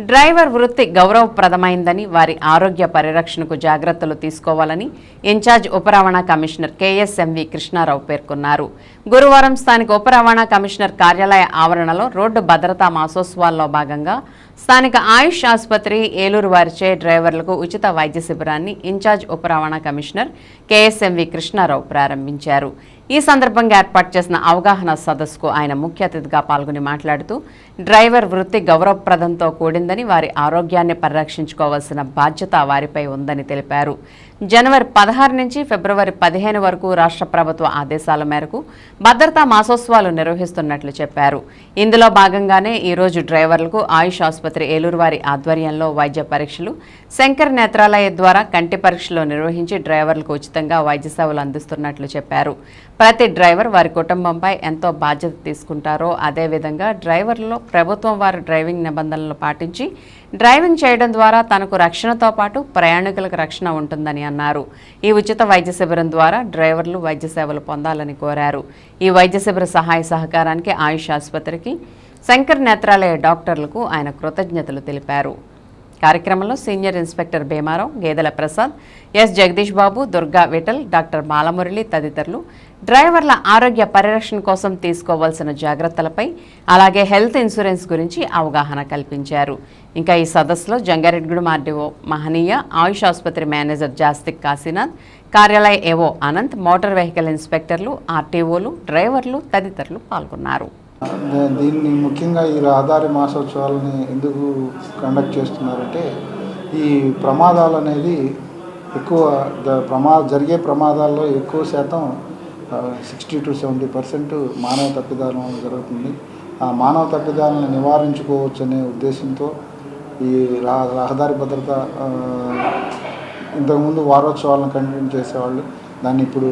డ్రైవర్ వృత్తి గౌరవప్రదమైందని, వారి ఆరోగ్య పరిరక్షణకు జాగ్రత్తలు తీసుకోవాలని ఇన్ఛార్జ్ ఉప రవాణా కమిషనర్ కేఎస్ఎంవి కృష్ణారావు పేర్కొన్నారు. గురువారం స్థానిక ఉప రవాణా కమిషనర్ కార్యాలయ ఆవరణలో రోడ్డు భద్రతా మాసోత్సవాల్లో భాగంగా స్థానిక ఆయుష్ ఆసుపత్రి ఏలూరు వారిచే డ్రైవర్లకు ఉచిత వైద్య శిబిరాన్ని ఇన్ఛార్జ్ ఉప రవాణా కమిషనర్ కేఎస్ఎంవి కృష్ణారావు ప్రారంభించారు. ఈ సందర్భంగా ఏర్పాటు చేసిన అవగాహన సదస్సుకు ఆయన ముఖ్య అతిథిగా పాల్గొని మాట్లాడుతూ డ్రైవర్ వృత్తి గౌరవప్రదంతో కూడిందని, వారి ఆరోగ్యాన్ని పరిరక్షించుకోవాల్సిన బాధ్యత వారిపై ఉందని తెలిపారు. జనవరి 16 నుంచి ఫిబ్రవరి 15 వరకు రాష్ట్ర ప్రభుత్వ ఆదేశాల మేరకు భద్రతా మాసోత్సవాలు నిర్వహిస్తున్నట్లు చెప్పారు. ఇందులో భాగంగానే ఈరోజు డ్రైవర్లకు ఆయుష్ ఆసుపత్రి ఏలూరు వారి ఆధ్వర్యంలో వైద్య పరీక్షలు, శంకర్ నేత్రాలయ ద్వారా కంటి పరీక్షలు నిర్వహించి డ్రైవర్లకు ఉచితంగా వైద్య సేవలు అందిస్తున్నట్లు చెప్పారు. ప్రతి డ్రైవర్ వారి కుటుంబంపై ఎంతో బాధ్యత తీసుకుంటారో అదేవిధంగా డ్రైవర్లలో ప్రభుత్వం వారి డ్రైవింగ్ నిబంధనలు పాటించి డ్రైవింగ్ చేయడం ద్వారా తనకు రక్షణతో పాటు ప్రయాణికులకు రక్షణ ఉంటుందని అన్నారు. ఈ ఉచిత వైద్య శిబిరం ద్వారా డ్రైవర్లు వైద్య సేవలు పొందాలని కోరారు. ఈ వైద్య శిబిర సహాయ సహకారానికి ఆయుష్ ఆసుపత్రికి, శంకర్ నేత్రాలయ డాక్టర్లకు ఆయన కృతజ్ఞతలు తెలిపారు. కార్యక్రమంలో సీనియర్ ఇన్స్పెక్టర్ భీమారావు, గేదెల ప్రసాద్, ఎస్ జగదీష్ బాబు, దుర్గా విఠల్, డాక్టర్ బాలమురళి తదితరులు డ్రైవర్ల ఆరోగ్య పరిరక్షణ కోసం తీసుకోవాల్సిన జాగ్రత్తలపై అలాగే హెల్త్ ఇన్సూరెన్స్ గురించి అవగాహన కల్పించారు. ఇంకా ఈ సదస్సులో జంగారెడ్డిగూడెం ఆర్డీఓ మహనీయ, ఆయుష్ ఆసుపత్రి మేనేజర్ జాస్తిక్ కాశీనాథ్, కార్యాలయ ఏవో అనంత్, మోటార్ వెహికల్ ఇన్స్పెక్టర్లు, ఆర్టీఓలు, డ్రైవర్లు తదితరులు పాల్గొన్నారు. దీన్ని ముఖ్యంగా ఈ రహదారి మాసోత్సవాలని ఎందుకు కండక్ట్ చేస్తున్నారంటే ఈ ప్రమాదాలు అనేది ఎక్కువ జరిగే ప్రమాదాల్లో ఎక్కువ శాతం 60 to 70% మానవ తప్పిదాల జరుగుతుంది. ఆ మానవ తప్పిదాలను నివారించుకోవచ్చు అనే ఉద్దేశంతో ఈ రహదారి భద్రత ఇంతకుముందు వారోత్సవాలను కంటిన్యూ చేసేవాళ్ళు, దాన్ని ఇప్పుడు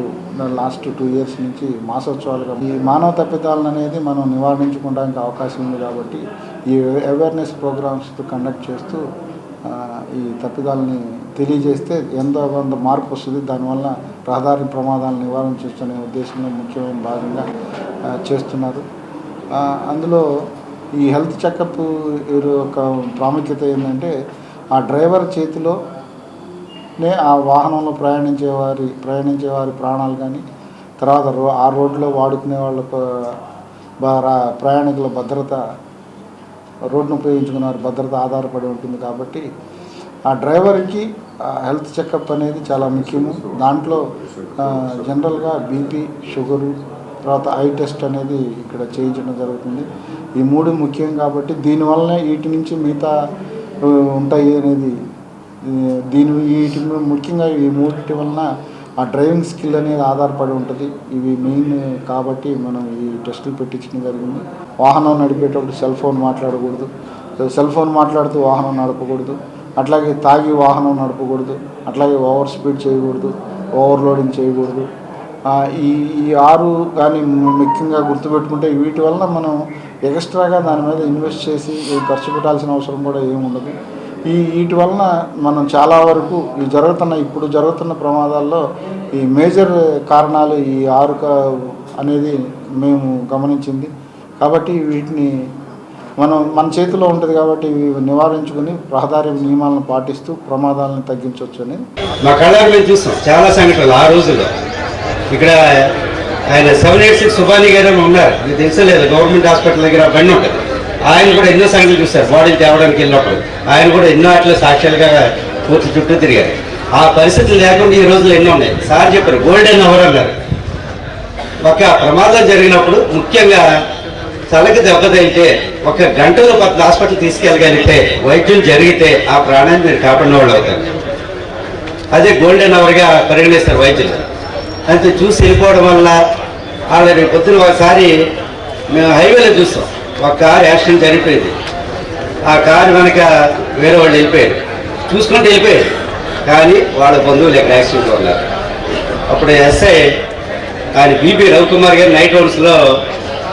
లాస్ట్ 2 years నుంచి మాసోత్సవాలుగా ఈ మానవ తప్పిదాలను అనేది మనం నివారించుకోవడానికి అవకాశం ఉంది. కాబట్టి ఈ అవేర్నెస్ ప్రోగ్రామ్స్ కండక్ట్ చేస్తూ ఈ తప్పిదాలని తెలియజేస్తే ఎంతో కొంత మార్పు వస్తుంది. దానివల్ల రహదారి ప్రమాదాలను నివారించవచ్చు అనే ఉద్దేశంలో ముఖ్యమైన భాగంగా చేస్తున్నారు. అందులో ఈ హెల్త్ చెకప్ యొక్క ప్రాముఖ్యత ఏంటంటే ఆ డ్రైవర్ చేతిలోనే ఆ వాహనంలో ప్రయాణించే వారి ప్రాణాలు కానీ, తర్వాత ఆ రోడ్లో వాడుకునే వాళ్ళ ప్రయాణికుల భద్రత, రోడ్డును ఉపయోగించుకున్న వారి భద్రత ఆధారపడి ఉంటుంది. కాబట్టి ఆ డ్రైవర్కి హెల్త్ చెకప్ అనేది చాలా ముఖ్యము. దాంట్లో జనరల్గా బీపీ, షుగరు, తర్వాత ఐ టెస్ట్ అనేది ఇక్కడ చేయించడం జరుగుతుంది. ఈ 3 ముఖ్యం కాబట్టి దీనివల్లనే వీటి నుంచి మిగతా ఉంటాయి అనేది వీటి ముఖ్యంగా ఈ 3 వలన ఆ డ్రైవింగ్ స్కిల్ అనేది ఆధారపడి ఉంటుంది. ఇవి మెయిన్ కాబట్టి మనం ఈ టెస్టులు పెట్టించడం జరిగింది. వాహనం నడిపేటప్పుడు సెల్ ఫోన్ మాట్లాడకూడదు, సెల్ ఫోన్ మాట్లాడుతూ వాహనం నడపకూడదు, అట్లాగే తాగి వాహనం నడపకూడదు, అట్లాగే ఓవర్ స్పీడ్ చేయకూడదు, ఓవర్లోడింగ్ చేయకూడదు. ఈ 6 కానీ ముఖ్యంగా గుర్తుపెట్టుకుంటే వీటి వలన మనం ఎక్స్ట్రాగా దాని మీద ఇన్వెస్ట్ చేసి ఖర్చు పెట్టాల్సిన అవసరం కూడా ఏముండదు. వీటి వలన మనం చాలా వరకు ఇప్పుడు జరుగుతున్న ప్రమాదాల్లో ఈ మేజర్ కారణాలు ఈ 6 అనేది మేము గమనించింది. కాబట్టి వీటిని మన చేతిలో ఉంటుంది కాబట్టి ఇవి నివారించుకుని రహదారి నియమాలను పాటిస్తూ ప్రమాదాలను తగ్గించవచ్చు అని మా కళ్ళారు మేము చూస్తాం చాలా సంఘటనలు. ఆ రోజుల్లో ఇక్కడ ఆయన 786 సుబానీ గారు ఉన్నారు, మీకు తెలుసలేదు, గవర్నమెంట్ హాస్పిటల్ దగ్గర బండి ఉంటుంది. ఆయన కూడా ఎన్నో సంఘటనలు చూస్తారు. బాడీలు తేవడానికి వెళ్ళినప్పుడు ఆయన కూడా ఎన్నో అట్లా సాక్ష్యాలుగా పూర్తి చుట్టూ తిరిగారు. ఆ పరిస్థితులు లేకుండా ఈ రోజులు ఎన్నో ఉన్నాయి. సార్ చెప్పారు గోల్డెన్ అవర్ అన్నారు. ఒక ప్రమాదం జరిగినప్పుడు ముఖ్యంగా తలకి దెబ్బ తగిలితే 1 గంటలో హాస్పిటల్ తీసుకెళ్ళగలిగితే వైద్యం జరిగితే ఆ ప్రాణాన్ని మీరు కాపాడిన వాళ్ళు అవుతారు. అదే గోల్డెన్ అవర్గా పరిగణిస్తారు వైద్యులు. అయితే చూసి వెళ్ళిపోవడం వల్ల ఆల్రెడీ పొద్దున ఒకసారి మేము హైవేలో చూస్తాం, ఒక కారు యాక్సిడెంట్ జరిగిపోయింది. ఆ కారు వెనక వేరే వాళ్ళు వెళ్ళిపోయారు, చూసుకుంటూ వెళ్ళిపోయారు. కానీ వాళ్ళ బంధువులు ఎక్కడ యాక్సిడెంట్లో ఉన్నారు. అప్పుడు ఎస్ఐ ఆయన బీపీ రవికుమార్ గారు నైట్ రౌండ్స్లో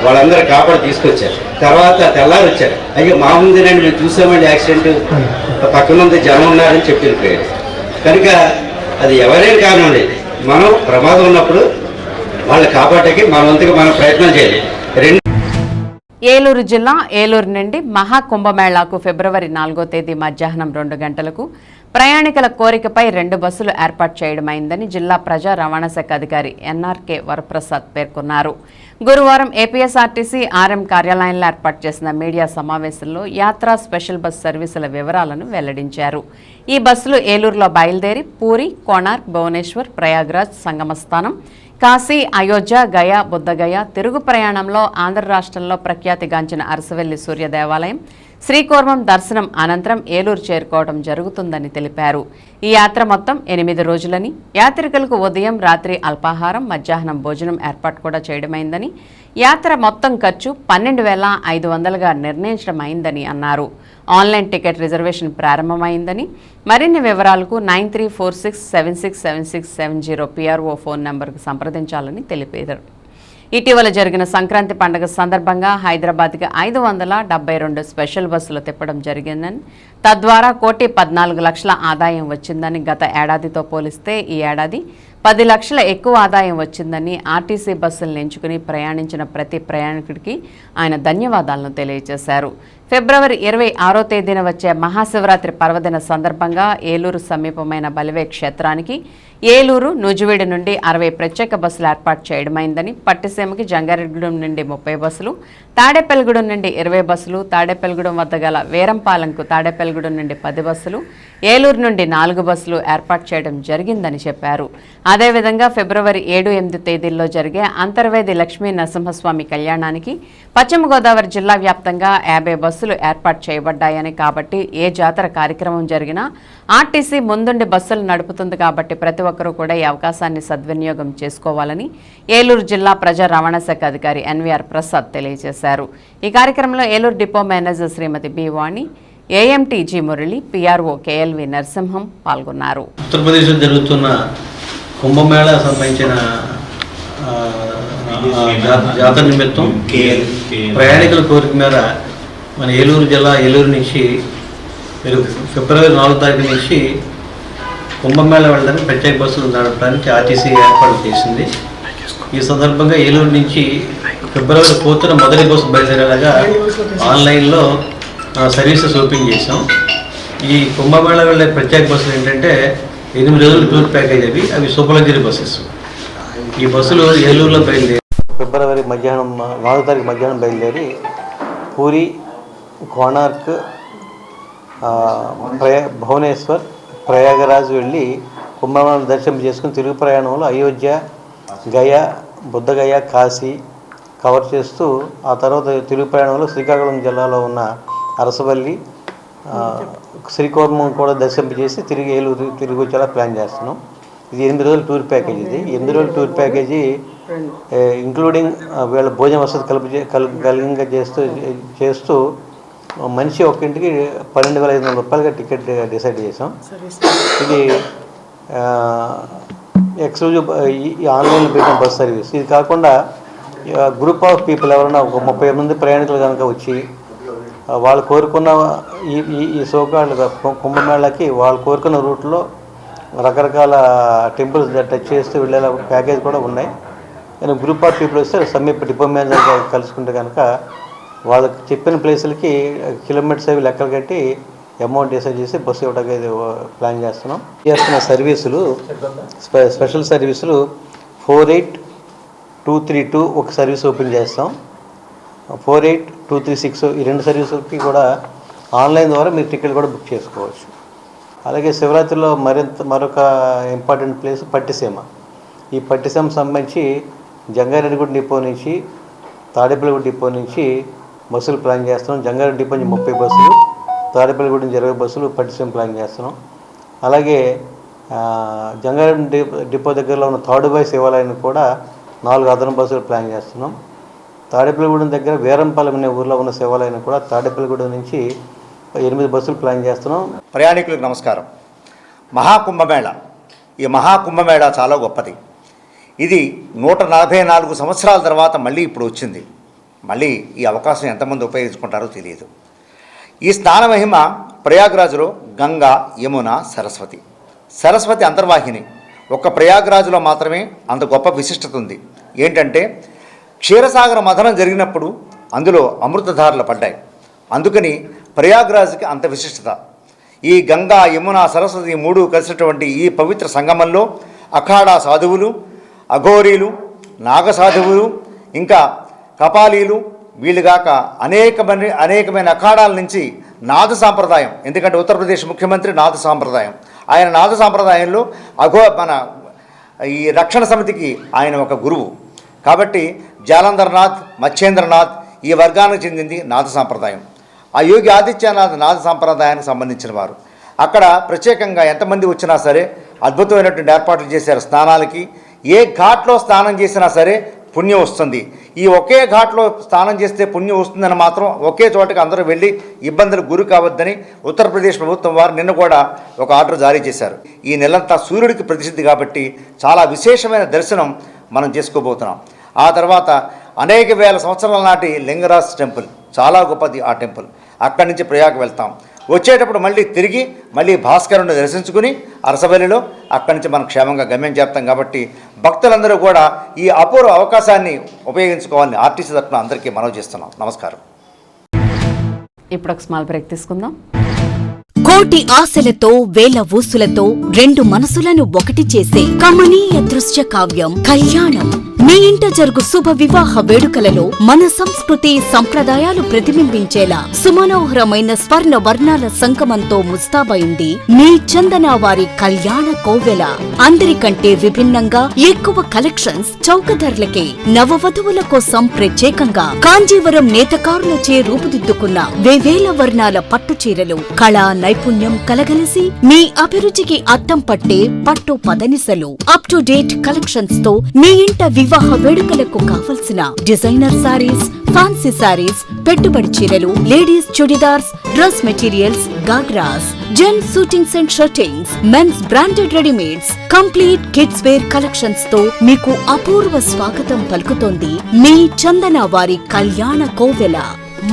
వాళ్ళందరూ కాపాడు తీసుకొచ్చారు. తర్వాత తెల్లారు వచ్చారు, అయ్యో మా ముందేనండి మేము చూసామండి యాక్సిడెంట్, పక్కనుంది జనం ఉన్నారని చెప్పి వెళ్ళిపోయారు. కనుక అది ఎవరైనా కానివ్వండి, మనం ప్రమాదం ఉన్నప్పుడు వాళ్ళు కాపాడటానికి మన వంతుగా మనం ప్రయత్నం చేయాలి. ఏలూరు జిల్లా ఏలూరు నుండి మహాకుంభమేళాకు ఫిబ్రవరి 4వ తేదీ మధ్యాహ్నం 2 గంటలకు ప్రయాణికుల కోరికపై 2 బస్సులు ఏర్పాటు చేయడమైందని జిల్లా ప్రజా రవాణా శాఖ అధికారి ఎన్ఆర్కే వరప్రసాద్ పేర్కొన్నారు. గురువారం ఏపీఎస్ఆర్టీసీ ఆర్ఎం కార్యాలయంలో ఏర్పాటు చేసిన మీడియా సమావేశంలో యాత్రా స్పెషల్ బస్ సర్వీసుల వివరాలను వెల్లడించారు. ఈ బస్సులు ఏలూరులో బయలుదేరి పూరి, కోణార్క్, భువనేశ్వర్, ప్రయాగ్రాజ్, సంగమస్థానం, కాశీ, అయోధ్య, గయా, బుద్ధగయ, తిరుగు ప్రయాణంలో ఆంధ్ర రాష్ట్రంలో ప్రఖ్యాతిగాంచిన అరసవెల్లి సూర్య దేవాలయం, శ్రీకూర్మం దర్శనం అనంతరం ఏలూరు చేరుకోవడం జరుగుతుందని తెలిపారు. ఈ యాత్ర మొత్తం 8 రోజులని, యాత్రికులకు ఉదయం, రాత్రి అల్పాహారం, మధ్యాహ్నం భోజనం ఏర్పాటు కూడా చేయడమైందని, యాత్ర మొత్తం ఖర్చు 12,500గా నిర్ణయించడమైందని అన్నారు. ఆన్లైన్ టికెట్ రిజర్వేషన్ ప్రారంభమైందని, మరిన్ని వివరాలకు 9346767670 PRO ఫోన్ నంబర్కు సంప్రదించాలని తెలిపారు. ఇటీవల జరిగిన సంక్రాంతి పండుగ సందర్భంగా హైదరాబాద్కి 572 స్పెషల్ బస్సులు తిప్పడం జరిగిందని, తద్వారా 1,14,00,000 ఆదాయం వచ్చిందని, గత ఏడాదితో పోలిస్తే ఈ ఏడాది 10 లక్షల ఎక్కువ ఆదాయం వచ్చిందని ఆర్టీసీ బస్సులను ఎంచుకుని ప్రయాణించిన ప్రతి ప్రయాణికుడికి ఆయన ధన్యవాదాలను తెలియజేశారు. ఫిబ్రవరి 26వ తేదీన వచ్చే మహాశివరాత్రి పర్వదిన సందర్భంగా ఏలూరు సమీపమైన బలివే క్షేత్రానికి ఏలూరు, నూజివీడు నుండి 60 ప్రత్యేక బస్సులు ఏర్పాటు చేయడమైందని, పట్టిసీమకి జంగారెడ్డిగూడెం నుండి 30 బస్సులు, తాడేపల్లిగూడెం నుండి 20 బస్సులు, తాడేపల్లిగూడెం వద్ద గల వీరంపాలెంకు తాడేపల్లిగూడెం నుండి 10 బస్సులు, ఏలూరు నుండి 4 బస్సులు ఏర్పాటు చేయడం జరిగిందని చెప్పారు. అదేవిధంగా ఫిబ్రవరి 7, 8 తేదీల్లో జరిగే అంతర్వేది లక్ష్మీ నరసింహస్వామి కళ్యాణానికి పశ్చిమ గోదావరి జిల్లా వ్యాప్తంగా 50 బస్సులు ఏర్పాటు చేయబడ్డాయని, కాబట్టి ఏ జాతర కార్యక్రమం జరిగినా ఆర్టీసీ ముందుండి బస్సులు నడుపుతుంది కాబట్టి ప్రతి ఒక్కరూ కూడా ఈ అవకాశాన్ని సద్వినియోగం చేసుకోవాలని ఏలూరు జిల్లా ప్రజా రవాణా శాఖ అధికారి ఎన్వీఆర్ ప్రసాద్ తెలియజేశారు. ఈ కార్యక్రమంలో Eluru depot manager Shrimati B Vani, AMT G Murali, PRO KLV Narasimham పాల్గొన్నారు. ఉత్తరప్రదేశ్లో జరుగుతున్న కుంభమేళా సంబంధించిన జాతర నిమిత్తం ప్రయాణికుల కోరిక మేర మన ఏలూరు జిల్లా ఏలూరు నుంచి మీరు ఫిబ్రవరి 4వ తారీఖు నుంచి కుంభమేళా వెళ్ళడానికి ప్రత్యేక బస్సులు నడపడానికి ఆర్టీసీ ఏర్పాటు చేసింది. ఈ సందర్భంగా ఏలూరు నుంచి ఫిబ్రవరి 4న మొదటి బస్సు బయలుదేరేలాగా ఆన్లైన్లో సర్వీసెస్ ఓపెన్ చేసాం. ఈ కుంభమేళా వెళ్ళే ప్రత్యేక బస్సులు ఏంటంటే 8 రోజుల టూర్ ప్యాకేజ్ అవి సూపర్ లగ్జరీ బస్సెస్. ఈ బస్సులు ఏలూరులో బయలుదేరి ఫిబ్రవరి 4వ తారీఖు మధ్యాహ్నం బయలుదేరి పూరి, కోణార్క్, భువనేశ్వర్, ప్రయాగరాజ్ వెళ్ళి కుంభమేళా దర్శనం చేసుకుని తిరుగు ప్రయాణంలో అయోధ్య, గయా, బుద్ధగయ, కాశీ కవర్ చేస్తూ ఆ తర్వాత తిరుగు ప్రయాణంలో శ్రీకాకుళం జిల్లాలో ఉన్న అరసవల్లి, శ్రీకూర్మం కూడా దర్శనం చేసి తిరిగి ఏలూరు తిరిగి వచ్చేలా ప్లాన్ చేస్తున్నాం. ఇది 8 రోజుల టూర్ ప్యాకేజ్. ఇది 8 రోజుల టూర్ ప్యాకేజీ ఇంక్లూడింగ్ వీళ్ళ భోజన వసతి కలిగంగా చేస్తూ మనిషి ఒక్కింటికి 12,500 రూపాయలుగా టికెట్ డిసైడ్ చేసాం. ఇది ఎక్స్క్లూజివ్ ఈ ఆన్లైన్లో పెట్టిన బస్ సర్వీస్. ఇది కాకుండా గ్రూప్ ఆఫ్ పీపుల్ ఎవరైనా ఒక 30 మంది ప్రయాణికులు కనుక వచ్చి వాళ్ళు కోరుకున్న ఈ సోకాళ్ళు కుంభమేళాకి వాళ్ళు కోరుకున్న రూట్లో రకరకాల టెంపుల్స్ టచ్ చేస్తూ వెళ్ళేలా ప్యాకేజ్ కూడా ఉన్నాయి. కానీ గ్రూప్ ఆఫ్ పీపుల్ వస్తే సమీప డిపో మేనేజర్ కలుసుకుంటే కనుక వాళ్ళకి చెప్పిన ప్లేసులకి కిలోమీటర్స్ అవి లెక్కలు కట్టి అమౌంట్ డిసైడ్ చేసి బస్సు ఇవ్వడానికి ప్లాన్ చేస్తున్న సర్వీసులు స్పెషల్ సర్వీసులు 48232 ఒక సర్వీస్ ఓపెన్ చేస్తాం. 48236 ఈ 2 సర్వీసులకి కూడా ఆన్లైన్ ద్వారా మీరు టికెట్ కూడా బుక్ చేసుకోవచ్చు. అలాగే శివరాత్రిలో మరొక ఇంపార్టెంట్ ప్లేస్ పట్టిసీమ. ఈ పట్టిసీమ సంబంధించి జంగారెడ్డిగూడ డిపో నుంచి తాడేపల్లిగూడ డిపో నుంచి బస్సులు ప్లాన్ చేస్తున్నాం. జంగారెడ్డి డిపో నుంచి 30 బస్సులు, తాడేపల్లిగూడ నుంచి 20 బస్సులు పట్టిసీమ ప్లాన్ చేస్తున్నాం. అలాగే జంగారెడ్డి డిపో దగ్గరలో ఉన్న తాడుబాయి శివాలయానికి కూడా 4 అదనపు బస్సులు ప్లాన్ చేస్తున్నాం. తాడేపల్లిగూడెం దగ్గర వీరంపాలెం అనే ఊర్లో ఉన్న శివాలయాన్ని కూడా తాడేపల్లిగూడెం నుంచి 8 బస్సులు ప్లాన్ చేస్తున్నాం. ప్రయాణికులకు నమస్కారం. మహాకుంభమేళ, ఈ మహాకుంభమేళ చాలా గొప్పది. ఇది 144 సంవత్సరాల తర్వాత మళ్ళీ ఇప్పుడు వచ్చింది. మళ్ళీ ఈ అవకాశం ఎంతమంది ఉపయోగించుకుంటారో తెలియదు. ఈ స్నాన మహిమ ప్రయాగ్రాజ్లో గంగా, యమున, సరస్వతి. సరస్వతి అంతర్వాహిని. ఒక్క ప్రయాగ్రాజ్లో మాత్రమే అంత గొప్ప విశిష్టత ఉంది. ఏంటంటే క్షీరసాగర మథనం జరిగినప్పుడు అందులో అమృతధారలు పడ్డాయి. అందుకని ప్రయాగ్రాజ్కి అంత విశిష్టత. ఈ గంగా, యమున, సరస్వతి 3 కలిసినటువంటి ఈ పవిత్ర సంగమంలో అఖాడా సాధువులు, అఘోరీలు, నాగసాధువులు, ఇంకా కపాలీలు, వీళ్ళుగాక అనేకమైన అఖాడాల నుంచి నాద సాంప్రదాయం. ఎందుకంటే ఉత్తరప్రదేశ్ ముఖ్యమంత్రి నాద సాంప్రదాయం. ఆయన నాద సాంప్రదాయంలో ఈ రక్షణ సమితికి ఆయన ఒక గురువు. కాబట్టి జాలంధర్నాథ్, మచ్చేంద్రనాథ్ ఈ వర్గానికి చెందింది నాద సాంప్రదాయం. ఆ యోగి ఆదిత్యనాథ్ నాద సాంప్రదాయానికి సంబంధించిన వారు. అక్కడ ప్రత్యేకంగా ఎంతమంది వచ్చినా సరే అద్భుతమైనటువంటి ఏర్పాట్లు చేశారు స్నానాలకి. ఏ ఘాట్లో స్నానం చేసినా సరే పుణ్యం వస్తుంది. ఈ ఒకే ఘాట్లో స్నానం చేస్తే పుణ్యం వస్తుందని మాత్రం ఒకే చోటకి అందరూ వెళ్ళి ఇబ్బందులకు గురి కావద్దని ఉత్తరప్రదేశ్ ప్రభుత్వం వారు నిన్న కూడా ఒక ఆర్డర్ జారీ చేశారు. ఈ నెలంతా సూర్యుడికి ప్రసిద్ధి కాబట్టి చాలా విశేషమైన దర్శనం మనం చేసుకోబోతున్నాం. ఆ తర్వాత అనేక వేల సంవత్సరాల నాటి లింగరాజ్ టెంపుల్, చాలా గొప్పది ఆ టెంపుల్. అక్కడి నుంచి ప్రయాగ వెళ్తాం. వచ్చేటప్పుడు మళ్ళీ భాస్కరుని దర్శించుకుని అరసవల్లిలో అక్కడి నుంచి మనం క్షేమంగా గమ్యం చేస్తాం. కాబట్టి భక్తులందరూ కూడా ఈ అపూర్వ అవకాశాన్ని ఉపయోగించుకోవాలని ఆర్టీసీ తరఫున అందరికీ మనవి చేస్తున్నాం. నమస్కారం. ఇప్పుడు ఒక స్మాల్ బ్రేక్ తీసుకుందాం. కోటి ఆశలతో వేల ఊసులతో 2 మనసులను ఒకటి చేసే కమనీయ దృశ్య కావ్యం కళ్యాణం. మీ ఇంట జరుగు శుభ వివాహ వేడుకలలో మన సంస్కృతి సంప్రదాయాలు ప్రతిబింబించేలా సుమనోహరమైన స్వర్ణ వర్ణాల సంగమంతో ముస్తాబైంది మీ చందన వారి కళ్యాణ కోవెల. అందరికంటే విభిన్నంగా ఎక్కువ కలెక్షన్స్ చౌక ధరలకే నవవధువుల కోసం ప్రత్యేకంగా కాంజీవరం నేతకారులచే రూపుదిద్దుకున్న వేవేల వర్ణాల పట్టు చీరలు, కళా నైపుణ్యం కలగలిసి మీ అభిరుచికి అద్దం పట్టే పట్టు పదనిసలు, అప్ టు డేట్ కలెక్షన్స్ తో మీ ఇంట వివాహ వేడుకలకు కావలసిన డిజైనర్ సారీస్, ఫ్యాన్సీ సారీస్, పెట్టుబడి చీరలు, ladies churidars, dress materials, ghagras, gents suitings and shirtings, men's branded readymades, complete kids wear collections తో మీకు అపూర్వ స్వాగతం పలుకుతోంది మీ చందన వారి కళ్యాణ కోవెల.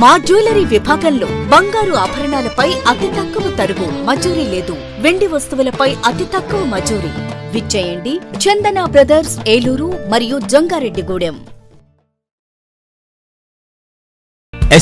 మా జ్యువెలరీ విభాగంలో బంగారు ఆభరణాలపై అతి తక్కువ తరుగు, మజూరీ లేదు. వెండి వస్తువులపై అతి తక్కువ మజూరీ. విచ్చేయండి చందన బ్రదర్స్, ఏలూరు మరియు జంగారెడ్డిగూడెం.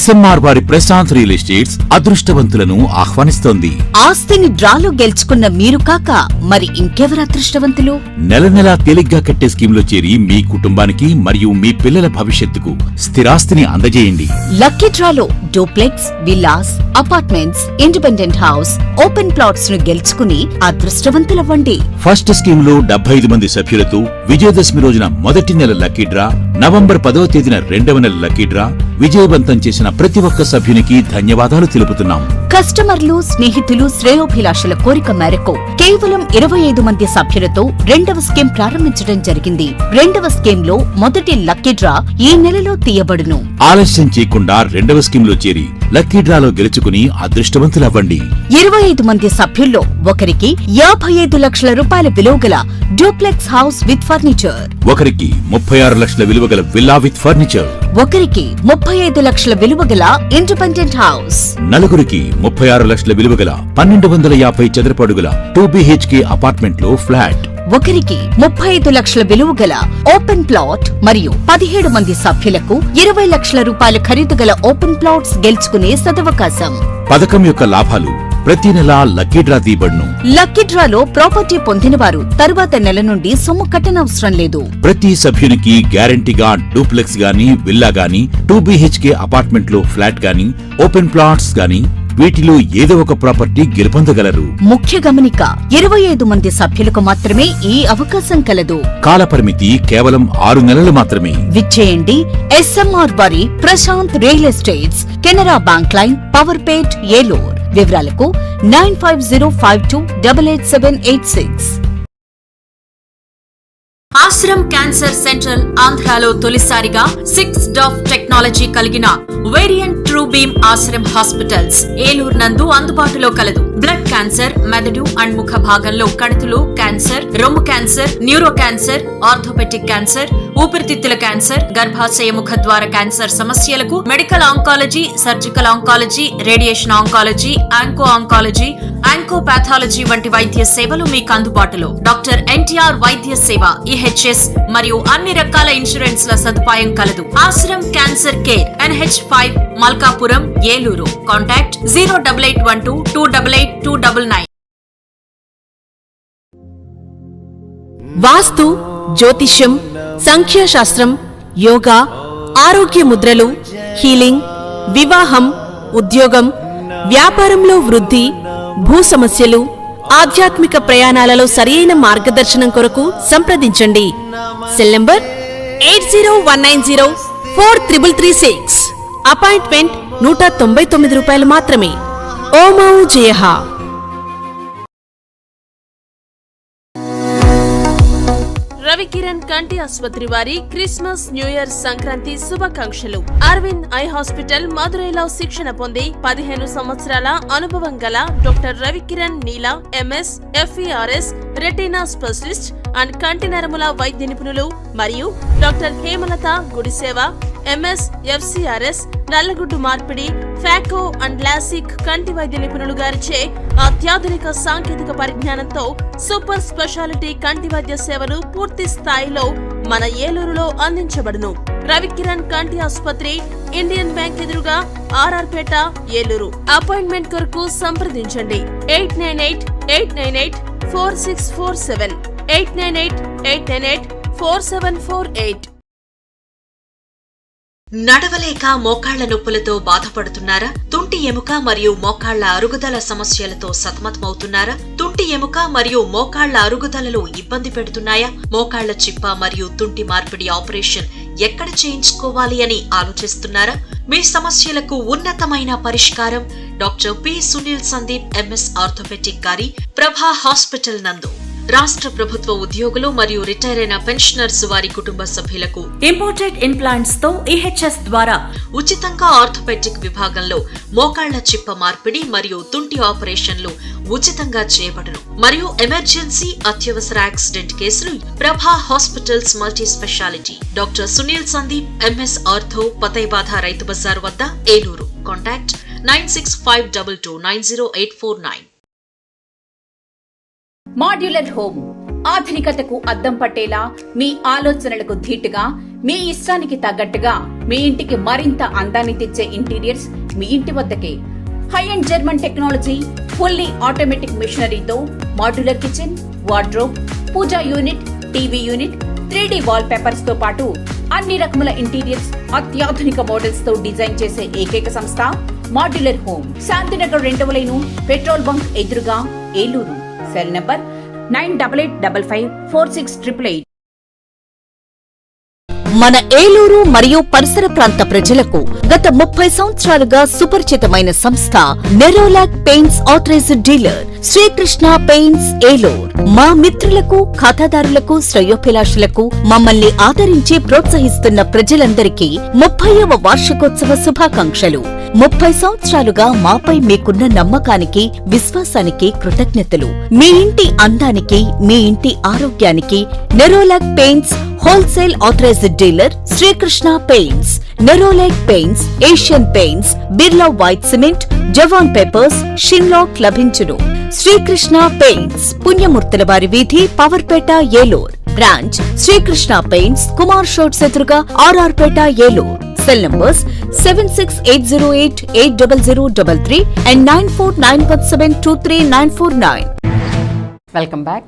SMR వారి ప్రశాంత్ రియల్ ఎస్టేట్స్ అదృష్టవంతులను ఆహ్వానిస్తోంది. ఆస్తిని డ్రాలో గెలుచుకున్న మీరు కాక మరి ఇంకెవరు అదృష్టవంతులు? నెల నెలా తేలిగ్గా కట్టే స్కీమ్లో చేరి మీ కుటుంబానికి మరియు మీ పిల్లల భవిష్యత్తుకు స్థిరాస్తిని అందజేయండి. లక్కీ డ్రాలో duplex, villas, apartments, independent house, open plots ను గెలుచుకుని అదృష్టవంతులవ్వండి. ఫస్ట్ స్కీమ్ లో 75 మంది సభ్యులతో విజయదశమి రోజున మొదటి నెల లక్కీ డ్రా, నవంబర్ 10వ తేదీన 2వ నెల లక్కీ డ్రా, విజయవంతం చేసిన ప్రతి ఒక్క సభ్యునికి ధన్యవాదాలు తెలుపుతున్నాం. కస్టమర్లు, స్నేహితులు, శ్రేయోభిలాషుల కోరిక మేరకు కేవలం 25 మంది సభ్యులతో రెండవ స్కీమ్ ప్రారంభించడం జరిగింది. రెండవ స్కీమ్ లో మొదటి లక్కీ డ్రా ఈ నెలలో తీయబడును. ఆలస్యం చేయకుండా రెండవ స్కీమ్ లో చేరి లక్కీ డ్రాలో గెలుచుకుని అదృష్టవంతులవ్వండి. 25 మంది సభ్యుల్లో ఒకరికి 55 లక్షల రూపాయల విలువగల డూప్లెక్స్ హౌస్ విత్ ఫర్నిచర్, ఒకరికి 36 లక్షల విలువగల విల్లా విత్ ఫర్నిచర్, ఒకరికి 35 లక్షల విలువగల ఇండిపెండెంట్ హౌస్, నలుగురికి 36 లక్షల విలువగల 1250 చదరపు అడుగుల 2 BHK అపార్ట్మెంట్ లో ఫ్లాట్, ఒకరికి 35 లక్షల విలువగల ఓపెన్ ప్లాట్ మరియు 17 మంది సభ్యులకు 20 లక్షల రూపాయల ఖరీదు గల ఓపెన్ ప్లాట్స్ గెలుచుకునే సదవకాశం. పథకం యొక్క లాభాలు ప్రతి నెల లక్కీ డ్రా తీయబడును. లక్కీ డ్రాలో ప్రాపర్టీ పొందినవారు తరువాత నెల నుండి సొమ్ము కట్టనవసరం లేదు. ప్రతి సభ్యునికి గ్యారంటీగా డూప్లెక్స్ గాని, విల్లా గాని, 2 BHK అపార్ట్మెంట్ లో ఫ్లాట్ గాని, ఓపెన్ ప్లాట్స్ గాని వీటిలో ఏదో ఒక ప్రాపర్టీ గెలుపొందగలరు. ముఖ్య గమనిక, 25 మంది సభ్యులకు మాత్రమే ఈ అవకాశం కలదు. కాలపరిమితి కేవలం 6 నెలలు మాత్రమే. విచ్చేయండి SMR వారి Prashant real estates, Canara bank line, Powerpet, Eluru. వివరాలకు 9505288786. ఆశ్రమ్ క్యాన్సర్ సెంట్రల్ ఆంధ్రాలో తొలిసారిగా 6 DOF టెక్నాలజీ కలిగిన variant true beam Ashram hospitals Eluru నందు అందుబాటులో కలదు. బ్లడ్ క్యాన్సర్, మెదడు అండ్ ముఖ భాగంలో కణితులు క్యాన్సర్, రొమ్ము cancer, neuro cancer, orthopaedic cancer, ఊపిరితిత్తుల క్యాన్సర్, గర్భాశయ ముఖద్వార క్యాన్సర్ సమస్యలకు medical oncology, surgical oncology, radiation oncology, onco oncology, oncopathology వంటి వైద్య సేవలు మీకు అందుబాటులో. డాక్టర్ NTR వైద్య సేవ, EHS మరియు అన్ని రకాల ఇన్సూరెన్స్ల సదుపాయం కలదు. Ashram cancer care, NH5, Malkapuram, Eluru. Contact 08812288299. వాస్తు, జ్యోతిష్యం, సంఖ్యాశాస్త్రం, యోగా, ఆరోగ్య ముద్రలు, హీలింగ్, వివాహం, ఉద్యోగం, వ్యాపారంలో వృద్ధి, భూ సమస్యలు, ఆధ్యాత్మిక ప్రయాణాలలో సరియైన మార్గదర్శనం కొరకు సంప్రదించండి. Cell number 8019043336. అపాయింట్మెంట్ ₹199 మాత్రమే. ఓమౌ జయః. రవికిరణ్ కంటి ఆసుపత్రి వారి క్రిస్మస్, న్యూ ఇయర్, సంక్రాంతి శుభాకాంక్షలు. అరవింద్ ఐ హాస్పిటల్ మదురైలో శిక్షణ పొంది 15 సంవత్సరాల అనుభవం గల doctor Ravikiran Neela MS, FERS, retina specialist and కంటి నరముల వైద్య నిపుణులు మరియు doctor Hemalatha Gudiseva MS, FCRS, నల్లగుడ్డు మార్పిడి, ఫాకో అండ్ లాసిక్ కంటి వైద్య నిపుణులు గారిచే అత్యాధునిక సాంకేతిక పరిజ్ఞానంతో సూపర్ స్పెషాలిటీ కంటి వైద్య సేవలు పూర్తి స్థాయిలో మన ఏలూరులో అందించబడును. రవికిరణ్ కంటి ఆసుపత్రి, ఇండియన్ బ్యాంక్ ఎదురుగా, RR పేట, ఏలూరు. అపాయింట్మెంట్ కొరకు సంప్రదించండి 8988984647, 8988984748. నడవలేక మోకాళ్ల నొప్పులతో బాధపడుతున్నారా? తుంటి ఎముక మరియు మోకాళ్ల అరుగుదల సమస్యలతో సతమతమవుతున్నారా? తుంటి ఎముక మరియు మోకాళ్ల అరుగుదలలో ఇబ్బంది పెడుతున్నాయా? మోకాళ్ల చిప్ప మరియు తుంటి మార్పిడి ఆపరేషన్ ఎక్కడ చేయించుకోవాలి అని ఆలోచిస్తున్నారా? మీ సమస్యలకు ఉన్నతమైన పరిష్కారం doctor P. Sunil Sandeep MS orthopaedic గారి ప్రభా హాస్పిటల్ నందు. రాష్ట్ర ప్రభుత్వ ఉద్యోగులు మరియు రిటైర్ అయిన పెన్షనర్స్ వారి కుటుంబ సభ్యులకు ఇంపోర్టెడ్ ఇంప్లాంట్స్ తో EHS ద్వారా ఉచితంగా ఆర్థోపెటిక్ విభాగంలో మోకాళ్ల చిప్ప మార్పిడి మరియు తుంటి ఆపరేషన్లు ఉచితంగా చేయబడును. మరియు ఎమర్జెన్సీ, అత్యవసర యాక్సిడెంట్ కేసులు Prabha hospitals multi speciality. Doctor Sunil Sandeep MS ortho, పతైబాధ రైతు బజార్ వద్ద, ఏలూరు. కాంటాక్ట్ 9652290849. మాడ్యులర్ హోమ్ ఆధునికతకు అద్దం పట్టేలా, మీ ఆలోచనలకు ధీటుగా, మీ ఇష్టానికి తగ్గట్టుగా మీ ఇంటికి మరింత అందాన్ని తెచ్చే ఇంటీరియర్స్ మీ ఇంటి వద్దకే. High-end German technology, fully automatic మిషనరీతో modular kitchen, wardrobe, puja unit, TV unit, 3D wall papers తో పాటు అన్ని రకముల ఇంటీరియర్స్ అత్యాధునిక మోడల్స్ తో డిజైన్ చేసే ఏకైక సంస్థ మాడ్యులర్ హోమ్. శాంతినగర్ 2వ లైను, పెట్రోల్ బంక్ ఎదురుగా, ఏలూరు. Cell number 9885546888. మన ఏలూరు మరియు పరిసర ప్రాంత ప్రజలకు గత 30 సంవత్సరాలుగా సుపరిచితమైన సంస్థ Nerolac paints authorised dealer Srikrishna paints Eluru. మా మిత్రులకు, ఖాతాదారులకు, శ్రేయోభిలాషులకు మమ్మల్ని ఆదరించి ప్రోత్సహిస్తున్న ప్రజలందరికీ 30వ వార్షికోత్సవ శుభాకాంక్షలు. 30 సంవత్సరాలుగా మాపై మీకున్న నమ్మకానికి, విశ్వాసానికి కృతజ్ఞతలు. మీ ఇంటి అందానికి, మీ ఇంటి ఆరోగ్యానికి Nerolac paints wholesale authorised dealer Srikrishna paints. Nerolac paints, Asian paints, Birla white cement, Jawan papers, షిన్లాక్ లభించును. శ్రీకృష్ణ పెయింట్స్, పుణ్యమూర్తుల వారి వీధి, పవర్పేట, ఏలూరు. బ్రాంచ్ శ్రీకృష్ణ పెయింట్స్, కుమార్ షోట్స్ ఎదురుగా, ఆర్ఆర్ పేట, Eluru. Cell numbers 7680880033 and 9491723949. Welcome back.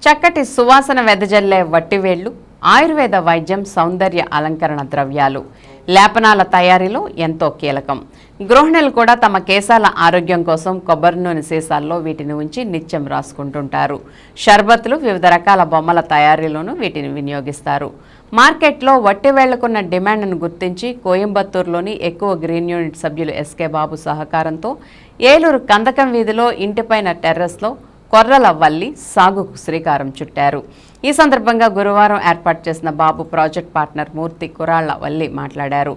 చక్కటి సువాసన వెదజల్లే వట్టివేళ్లు, ఆయుర్వేద వైద్యం, సౌందర్య అలంకరణ ద్రవ్యాలు, లేపనాల తయారీలో ఎంతో కీలకం. గృహిణులు కూడా తమ కేశాల ఆరోగ్యం కోసం కొబ్బరి నూనె సీసాల్లో వీటిని ఉంచి నిత్యం రాసుకుంటుంటారు. షర్బత్లు, వివిధ రకాల బొమ్మల తయారీలోనూ వీటిని వినియోగిస్తారు. మార్కెట్లో వట్టివేళ్లకున్న డిమాండ్ను గుర్తించి కోయంబత్తూరులోని ఎక్కువ గ్రీన్ యూనిట్ సభ్యులు ఎస్కే బాబు సహకారంతో ఏలూరు కందకం వీధిలో ఇంటిపైన టెర్రస్లో కొర్రల వల్లి సాగుకు శ్రీకారం చుట్టారు. ఈ సందర్భంగా గురువారం ఏర్పాటు చేసిన బాబు ప్రాజెక్ట్ పార్ట్నర్ మూర్తి కురాళ్ల వల్లి మాట్లాడారు.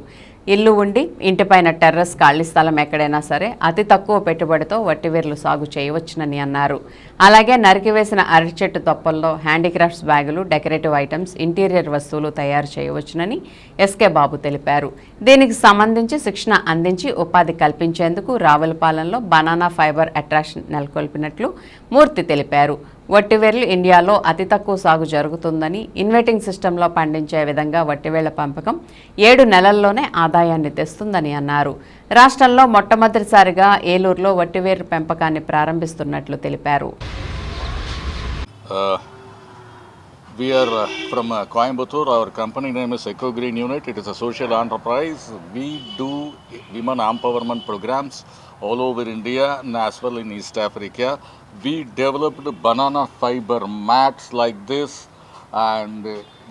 ఇల్లు ఉండి ఇంటిపైన టెర్రస్ ఖాళీ స్థలం ఎక్కడైనా సరే అతి తక్కువ పెట్టుబడితో వట్టివేర్లు సాగు చేయవచ్చునని అన్నారు. అలాగే నరికివేసిన అరటి చెట్టు తొప్పల్లో హ్యాండీక్రాఫ్ట్స్ బ్యాగులు, డెకరేటివ్ ఐటమ్స్, ఇంటీరియర్ వస్తువులు తయారు చేయవచ్చునని ఎస్కే బాబు తెలిపారు. దీనికి సంబంధించి శిక్షణ అందించి ఉపాధి కల్పించేందుకు రావులపాలెంలో బనానా ఫైబర్ అట్రాక్షన్ నెలకొల్పినట్లు మూర్తి తెలిపారు. వట్టివేర్లు ఇండియాలో అతి తక్కువ సాగు జరుగుతుందని, ఇన్వెటింగ్ సిస్టంలో పండించే విధంగా వట్టివేళ్ల పెంపకం 7 నెలల్లోనే ఆదాయాన్ని తెస్తుందని అన్నారు. రాష్ట్రంలో మొట్టమొదటిసారిగా ఏలూరులో వట్టివేరు పెంపకాన్ని ప్రారంభిస్తున్నట్లు తెలిపారు. We are from Coimbatore. Our company name is Eco Green Unit. It is a social enterprise. We do women empowerment programs all over India and as well in East Africa. We developed banana fiber mats like this, and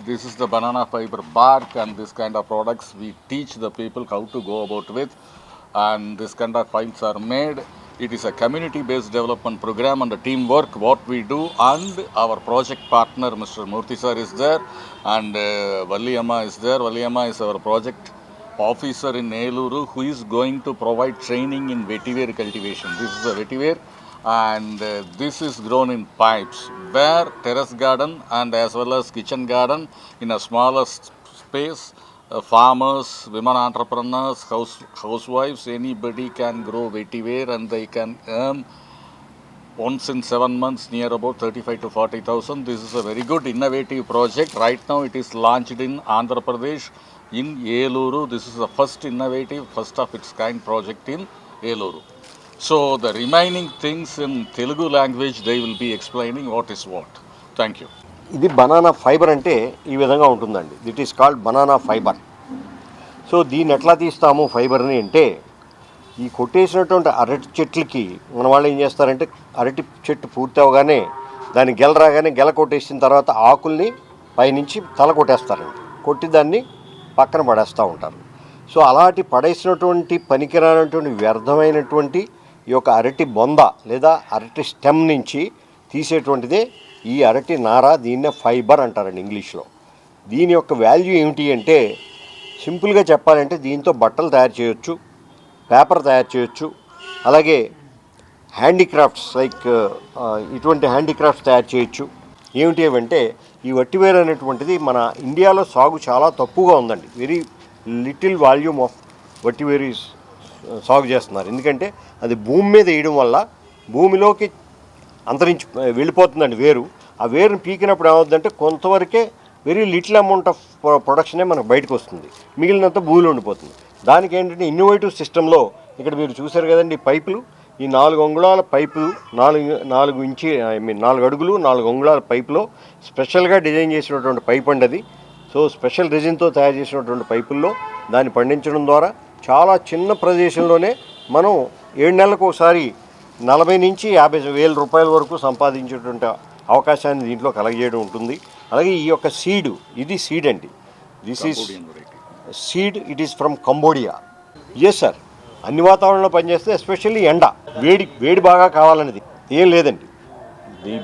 this is the banana fiber bark and this kind of products we teach the people how to go about with, and this kind of files are made. It is a community-based development program and the teamwork what we do, and our project partner Mr. Murthy sir is there, and Valli Amma is there. Valli Amma is our project officer in Eluru who is going to provide training in vetiver cultivation. This is a vetiver, and this is grown in pipes where terrace garden and as well as kitchen garden in a smaller space. Farmers, women entrepreneurs, housewives, anybody can grow vetiver and they can earn once in 7 months near about 35 to 40,000. This is a very good innovative project. Right now it is launched in Andhra Pradesh in Eluru. This is the first innovative, first of its kind project in Eluru. So the remaining things in Telugu language they will be explaining what is what. Thank you. ఇది banana fibre అంటే ఈ విధంగా ఉంటుందండి. That is called banana fibre. So దీన్ని ఎట్లా తీస్తాము ఫైబర్ని అంటే, ఈ కొట్టేసినటువంటి అరటి చెట్లకి మన వాళ్ళు ఏం చేస్తారంటే, అరటి చెట్టు పూర్తి అవగానే దాన్ని గెల రాగానే గెల కొట్టేసిన తర్వాత ఆకుల్ని పైనుంచి తల కొట్టేస్తారండి. కొట్టి దాన్ని పక్కన పడేస్తూ ఉంటారు. సో అలాంటి పడేసినటువంటి పనికిరానటువంటి వ్యర్థమైనటువంటి ఈ యొక్క అరటి బొంద లేదా అరటి స్టెమ్ నుంచి తీసేటువంటిదే ఈ అరటి నార. దీన్నే ఫైబర్ అంటారండి ఇంగ్లీష్లో. దీని యొక్క వాల్యూ ఏమిటి అంటే, సింపుల్గా చెప్పాలంటే దీంతో బట్టలు తయారు చేయొచ్చు, పేపర్ తయారు చేయొచ్చు, అలాగే హ్యాండీక్రాఫ్ట్స్ లైక్ ఇటువంటి హ్యాండీక్రాఫ్ట్స్ తయారు చేయొచ్చు. ఏమిటి అంటే, ఈ వట్టివేరు అనేటువంటిది మన ఇండియాలో సాగు చాలా తక్కువగా ఉందండి. వెరీ లిటిల్ వాల్యూమ్ ఆఫ్ వట్టివేరు సాగు చేస్తున్నారు. ఎందుకంటే అది భూమి మీద వేయడం వల్ల భూమిలోకి అంతరించి వెళ్ళిపోతుందండి వేరు. ఆ వేరుని పీకినప్పుడు ఏమవుతుందంటే కొంతవరకే వెరీ లిటిల్ అమౌంట్ ఆఫ్ ప్రొడక్షనే మనకు బయటకు వస్తుంది, మిగిలినంత భూమిలో ఉండిపోతుంది. దానికి ఏంటంటే ఇన్నోవేటివ్ సిస్టంలో ఇక్కడ మీరు చూశారు కదండి పైపులు, ఈ 4 అంగుళాల పైపులు, 4 అడుగులు 4 అంగుళాల పైపులో స్పెషల్గా డిజైన్ చేసినటువంటి పైప్ అండి అది. సో స్పెషల్ రెజిన్తో తయారు చేసినటువంటి పైపుల్లో దాన్ని పండించడం ద్వారా చాలా చిన్న ప్రదేశంలోనే మనం 7 నెలలకు ఒకసారి 40 నుంచి 50 వేల రూపాయల వరకు సంపాదించేటువంటి అవకాశాన్ని దీంట్లో కలగజేయడం ఉంటుంది. అలాగే ఈ యొక్క సీడ్, ఇది సీడ్ అండి. This is seed, it is from Cambodia. Yes sir, అన్ని వాతావరణంలో పనిచేస్తే ఎస్పెషల్లీ ఎండ, వేడి బాగా కావాలనేది ఏం లేదండి.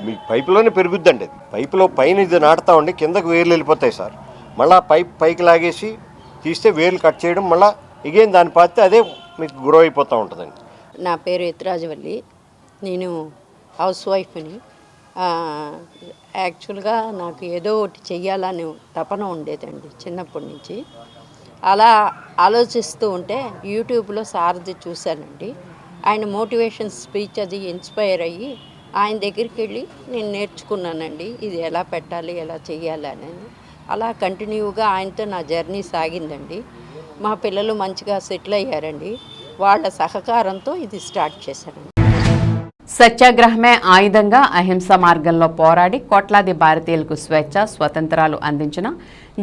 మీ పైపులోనే పెరుగుద్దండి. అది పైపులో పైన ఇది నాటుతా ఉండి కిందకు వేర్లు వెళ్ళిపోతాయి సార్. మళ్ళీ పైకి లాగేసి తీస్తే వేర్లు కట్ చేయడం, మళ్ళీ ఎగైన్ దాన్ని పాతితే అదే మీకు గ్రో అయిపోతూ ఉంటుందండి. నా పేరు ఎత్రాజవల్లి, నేను హౌస్ వైఫ్ని. యాక్చువల్గా నాకు ఏదో ఒకటి చెయ్యాలని తపన ఉండేదండి చిన్నప్పటి నుంచి. అలా ఆలోచిస్తూ ఉంటే యూట్యూబ్లో సారథి చూశానండి. ఆయన మోటివేషన్ స్పీచ్ అది ఇన్స్పైర్ అయ్యి ఆయన దగ్గరికి వెళ్ళి నేను నేర్చుకున్నానండి ఇది ఎలా పెట్టాలి, ఎలా చెయ్యాలి అనేది. అలా కంటిన్యూగా ఆయనతో నా జర్నీ సాగిందండి. మా పిల్లలు మంచిగా సెటిల్ అయ్యారండి. వాళ్ళ సహకారంతో ఇది స్టార్ట్ చేశానండి. సత్యాగ్రహమే ఆయుధంగా అహింస మార్గంలో పోరాడి కోట్లాది భారతీయులకు స్వేచ్ఛ, స్వతంత్రాలు అందించిన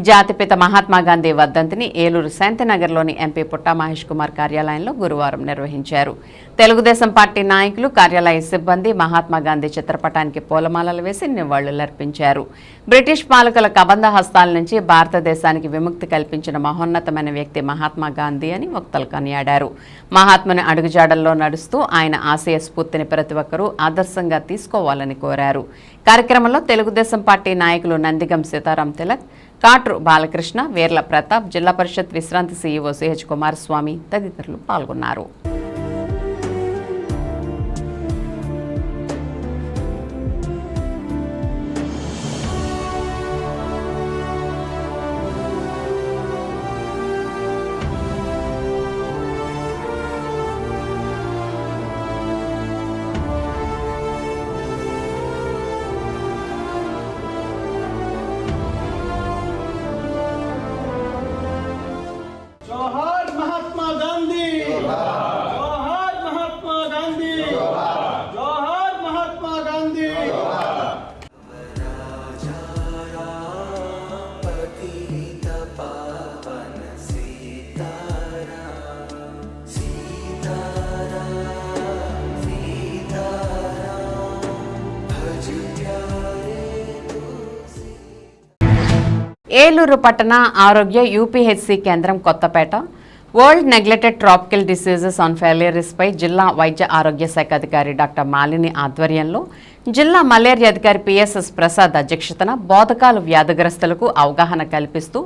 జాతిపిత మహాత్మాగాంధీ వర్ధంతిని ఏలూరు శాంతినగర్లోని ఎంపీ పుట్టా మహేష్ కుమార్ కార్యాలయంలో గురువారం నిర్వహించారు. తెలుగుదేశం పార్టీ నాయకులు, కార్యాలయ సిబ్బంది మహాత్మాగాంధీ చిత్రపటానికి పూలమాలలు వేసి నివాళులర్పించారు. బ్రిటిష్ పాలకుల కబంధ హస్తాల నుంచి భారతదేశానికి విముక్తి కల్పించిన మహోన్నతమైన వ్యక్తి మహాత్మాగాంధీ అని వక్తలు కొనియాడారు. మహాత్ముని అడుగుజాడల్లో నడుస్తూ ఆయన ఆశయ స్ఫూర్తిని ప్రతి ఒక్కరూ ఆదర్శంగా తీసుకోవాలని కోరారు. కార్యక్రమంలో తెలుగుదేశం పార్టీ నాయకులు నందిగం సీతారాం తిలక్, కాట్రు బాలకృష్ణ, వేర్ల ప్రతాప్, జిల్లా పరిషత్ విశ్రాంతి సీఈఓ సిహెచ్ కుమారస్వామి తదితరులు పాల్గొన్నారు. ఏలూరు పట్టణ ఆరోగ్య యూపీహెచ్సి కేంద్రం Kothapeta world neglected tropical diseases on ఫెయిలియర్స్పై జిల్లా వైద్య ఆరోగ్య శాఖ అధికారి డాక్టర్ మాలిని ఆధ్వర్యంలో జిల్లా మలేరియా అధికారి పిఎస్ఎస్ ప్రసాద్ అధ్యక్షతన బోధకాలు వ్యాధిగ్రస్తులకు అవగాహన కల్పిస్తూ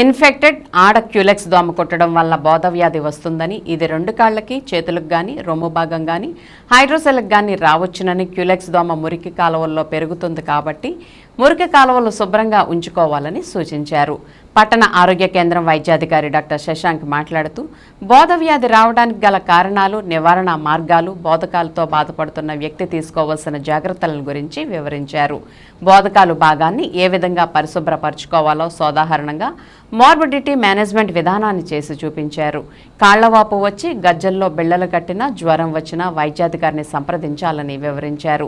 ఇన్ఫెక్టెడ్ ఆడ క్యూలెక్స్ దోమ కుట్టడం వల్ల బోధ వ్యాధి వస్తుందని, ఇది 2 కాళ్లకి, చేతులకు గాని, రొమ్ము భాగం గాని, హైడ్రోసెల్కి గాని రావచ్చునని, క్యూలెక్స్ దోమ మురికి కాలువల్లో పెరుగుతుంది కాబట్టి మురికి కాలువలు శుభ్రంగా ఉంచుకోవాలని సూచించారు. పట్టణ ఆరోగ్య కేంద్రం వైద్యాధికారి డాక్టర్ శశాంక్ మాట్లాడుతూ బోధ వ్యాధి రావడానికి గల కారణాలు, నివారణ మార్గాలు, బోధకాలతో బాధపడుతున్న వ్యక్తి తీసుకోవాల్సిన జాగ్రత్తలను గురించి వివరించారు. బోధకాలు భాగాన్ని ఏ విధంగా పరిశుభ్రపరచుకోవాలో సోదాహరణంగా మార్బిడిటీ మేనేజ్మెంట్ విధానాన్ని చేసి చూపించారు. కాళ్లవాపు వచ్చి గజ్జల్లో బిళ్లలు కట్టినా, జ్వరం వచ్చినా వైద్యాధికారిని సంప్రదించాలని వివరించారు.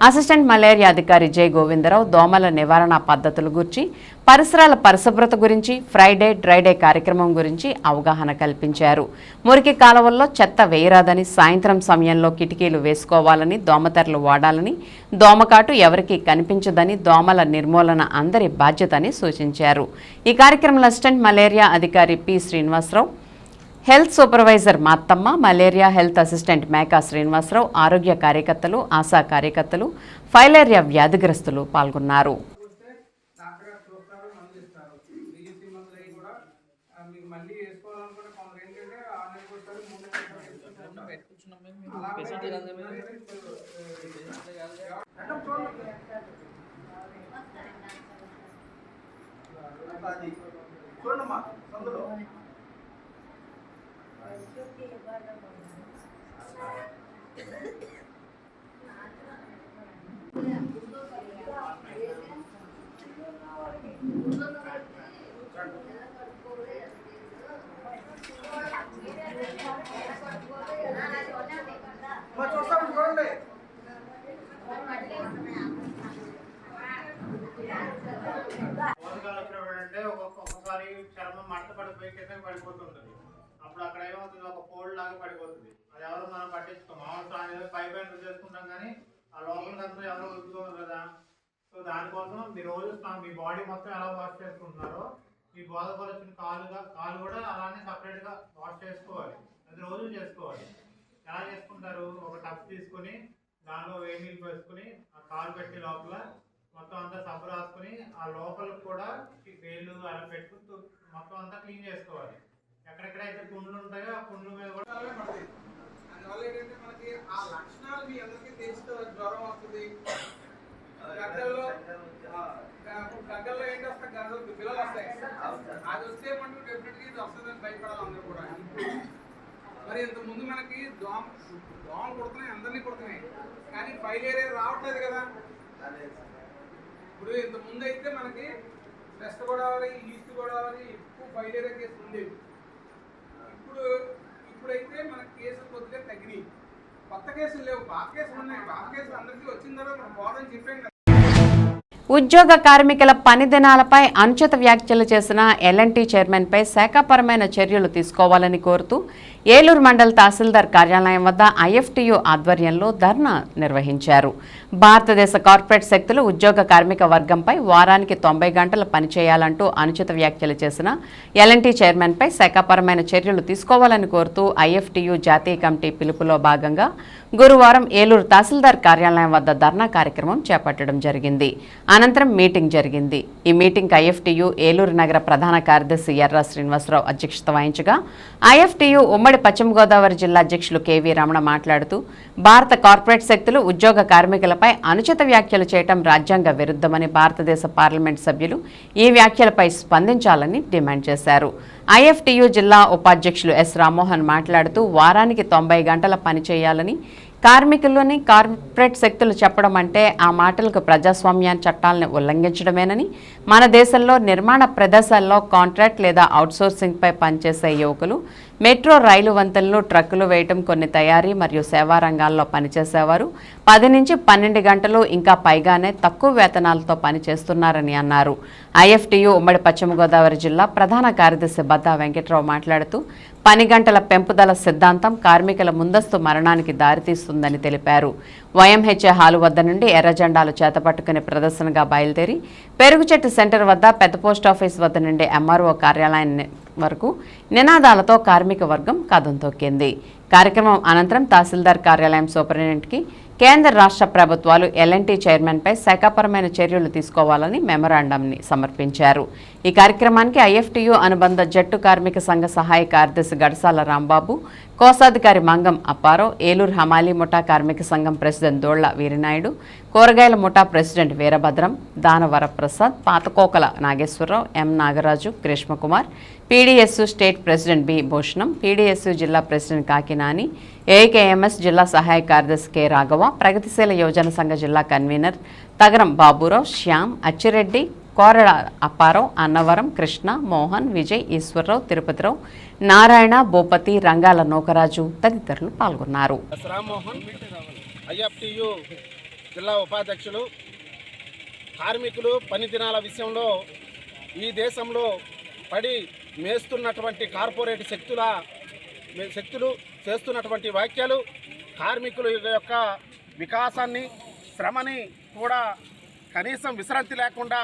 అసిస్టెంట్ మలేరియా అధికారి జె గోవిందరావు దోమల నివారణ పద్ధతుల గురించి, పరిసరాల పరిశుభ్రత గురించి, ఫ్రైడే డ్రైడే కార్యక్రమం గురించి అవగాహన కల్పించారు. మురికి కాలువల్లో చెత్త వేయరాదని, సాయంత్రం సమయంలో కిటికీలు వేసుకోవాలని, దోమతెరలు వాడాలని, దోమకాటు ఎవరికీ కనిపించదని, దోమల నిర్మూలన అందరి బాధ్యతని సూచించారు. ఈ కార్యక్రమంలో అసిస్టెంట్ మలేరియా అధికారి P Srinivasarao, health supervisor Mattamma, malaria health assistant Meka Srinivasarao, ఆరోగ్య కార్యకర్తలు, ఆశా కార్యకర్తలు, ఫైలేరియా వ్యాధిగ్రస్తులు పాల్గొన్నారు. ఒక్కొక్కసారి చర్మం మడత పడిపోయి కిందకి పడిపోతుంటుంది. అప్పుడు అక్కడ ఏమవుతుంది, ఒక ఫోల్డ్ లాగా పడిపోతుంది. అది ఎవరు మనం పట్టించుకోం. మామూలు పై పైన చేసుకుంటాం కానీ ఆ లోపలికంతా ఎవరు ఉద్దుకోరు కదా. సో దానికోసం మీ రోజు మీ బాడీ మొత్తం ఎలా వాష్ చేసుకుంటున్నారో ఈ బోధకులు వచ్చిన కాలు కూడా అలానే సపరేట్గా వాష్ చేసుకోవాలి. అది రోజు చేసుకోవాలి. ఎలా చేసుకుంటారు? ఒక టబ్ తీసుకొని దాంట్లో వేడి నీళ్ళు వేసుకుని ఆ కాలు పెట్టి లోపల మొత్తం అంతా సబ్బు రాసుకుని ఆ లోపలకు కూడా వేళ్ళు అలా పెట్టుకుని మొత్తం అంతా క్లీన్ చేసుకోవాలి. ఎక్కడెక్కడైతే పుండ్లు ఉంటాయో ఆ పుండ్ల మీద కూడా పడుతుంది. అందువల్ల ఏంటంటే మనకి ఆ లక్షణాలు మీ అందరికీ తెలుస్తూ జ్వరం వస్తుంది, గడ్డల్లో ఏంటి వస్తాయి, గడ్డలు పిల్లలు వస్తాయి. అది వస్తే మనం డెఫినెట్గా ఇది వస్తుందని భయపడాలి అందరూ కూడా. మరి ఇంతకుముందు మనకి దోమలు కుడుతున్నాయి, అందరినీ కుడుతున్నాయి, కానీ ఫైలేరియా రావట్లేదు కదా. ఇప్పుడు ఇంతకుముందు అయితే మనకి వెస్ట్ గోదావరి, ఈస్ట్ గోదావరి ఎక్కువ ఫైలేరియా కేసులు ఉండేవి. ఇప్పుడైతే మన కేసులు కొద్దిగా తగ్గినాయి. కొత్త కేసులు లేవు, పాత కేసులు ఉన్నాయి. పాత కేసులు అందరికీ వచ్చిన తర్వాత మనం పోవడం చెప్పాం. ఉద్యోగ కార్మికుల పని దినాలపై అనుచిత వ్యాఖ్యలు చేసిన ఎల్ఎన్టీ చైర్మన్పై శాఖాపరమైన చర్యలు తీసుకోవాలని కోరుతూ ఏలూరు మండల తహసీల్దార్ కార్యాలయం వద్ద ఐఎఫ్టీయూ ఆధ్వర్యంలో ధర్నా నిర్వహించారు. భారతదేశ కార్పొరేట్ శక్తులు ఉద్యోగ కార్మిక వర్గంపై వారానికి 90 గంటలు పనిచేయాలంటూ అనుచిత వ్యాఖ్యలు చేసిన ఎల్ఎన్టీ చైర్మన్పై శాఖాపరమైన చర్యలు తీసుకోవాలని కోరుతూ ఐఎఫ్టీయూ జాతీయ కమిటీ పిలుపులో భాగంగా గురువారం ఏలూరు తహసీల్దార్ కార్యాలయం వద్ద ధర్నా కార్యక్రమం చేపట్టడం జరిగింది. అనంతరం మీటింగ్ జరిగింది. ఈ మీటింగ్ ఐఎఫ్టీయూ ఏలూరు నగర ప్రధాన కార్యదర్శి ఎర్ర శ్రీనివాసరావు అధ్యక్షత వహించగా ఐఎఫ్టీయూ ఉమ్మడి పశ్చిమ గోదావరి జిల్లా అధ్యక్షులు కేవీ రమణ మాట్లాడుతూ భారత కార్పొరేట్ శక్తులు ఉద్యోగ కార్మికులపై అనుచిత వ్యాఖ్యలు చేయడం రాజ్యాంగ విరుద్ధమని, భారతదేశ పార్లమెంట్ సభ్యులు ఈ వ్యాఖ్యలపై స్పందించాలని డిమాండ్ చేశారు. ఐఎఫ్టీయూ జిల్లా ఉపాధ్యక్షులు ఎస్ రామ్మోహన్ మాట్లాడుతూ వారానికి 90 గంటల పని చేయాలని కార్మికుల్లోని కార్పొరేట్ శక్తులు చెప్పడం అంటే ఆ మాటలకు ప్రజాస్వామ్యాన్ని చట్టాలను ఉల్లంఘించడమేనని, మన దేశంలో నిర్మాణ ప్రదేశాల్లో కాంట్రాక్ట్ లేదా అవుట్సోర్సింగ్పై పనిచేసే యువకులు మెట్రో రైలు వంతెనలు, ట్రక్కులు వేయటం, కొన్ని తయారీ మరియు సేవా రంగాల్లో పనిచేసేవారు 10 నుంచి 12 గంటలు ఇంకా పైగానే తక్కువ వేతనాలతో పనిచేస్తున్నారని అన్నారు. ఐఎఫ్టీయూ ఉమ్మడి పశ్చిమ గోదావరి జిల్లా ప్రధాన కార్యదర్శి బద్దా వెంకట్రావు మాట్లాడుతూ పని గంటల పెంపుదల సిద్ధాంతం కార్మికుల ముందస్తు మరణానికి దారితీస్తుందని తెలిపారు. వైఎంహెచ్ఏ హాలు వద్ద నుండి ఎర్రజెండాలు చేతపట్టుకుని ప్రదర్శనగా బయలుదేరి పెరుగుచెట్టు సెంటర్ వద్ద, పెద్ద పోస్టాఫీస్ వద్ద నుండి ఎంఆర్ఓ కార్యాలయం వరకు నినాదాలతో కార్మిక వర్గం కదం తొక్కింది. కార్యక్రమం అనంతరం తహసీల్దార్ కార్యాలయం సూపరింటెండెంట్కి కేంద్ర రాష్ట్ర ప్రభుత్వాలు ఎల్ఎన్టీ చైర్మన్పై శాఖాపరమైన చర్యలు తీసుకోవాలని మెమరాండంని సమర్పించారు. ఈ కార్యక్రమానికి ఐఎఫ్టీయూ అనుబంధ జట్టు కార్మిక సంఘ సహాయ కార్యదర్శి గడసాల రాంబాబు, కోశాధికారి మంగం అప్పారావు, ఏలూరు హమాలీ ముఠా కార్మిక సంఘం ప్రెసిడెంట్ దోళ్ల వీరనాయుడు, కూరగాయల ముఠా president Veerabhadram, Danavaraprasad, Pathakokala Nageswararao, M Nagaraju, Krishnakumar, PDSU state president B Bhushanam, PDSU జిల్లా ప్రెసిడెంట్ కాకినాని, ఏఐకేఎంఎస్ జిల్లా సహాయ కార్యదర్శి కె రాఘవ, ప్రగతిశీల యువజన సంఘ జిల్లా కన్వీనర్ తగరం బాబురావు, శ్యామ్, అచ్చిరెడ్డి, కోరడ అప్పారావు, అన్నవరం, కృష్ణ, మోహన్, విజయ్, ఈశ్వరరావు, తిరుపతిరావు, నారాయణ, భూపతి, రంగాల నూకరాజు తదితరులు పాల్గొన్నారు. రామ్మోహన్, ఐఎఫ్టీయూ జిల్లా ఉపాధ్యక్షులు. కార్మికులు పని దినాల విషయంలో ఈ దేశంలో పడి మేస్తున్నటువంటి కార్పొరేట్ శక్తులు చేస్తున్నటువంటి వ్యాఖ్యలు కార్మికుల యొక్క వికాసాన్ని, శ్రమని కూడా కనీసం విశ్రాంతి లేకుండా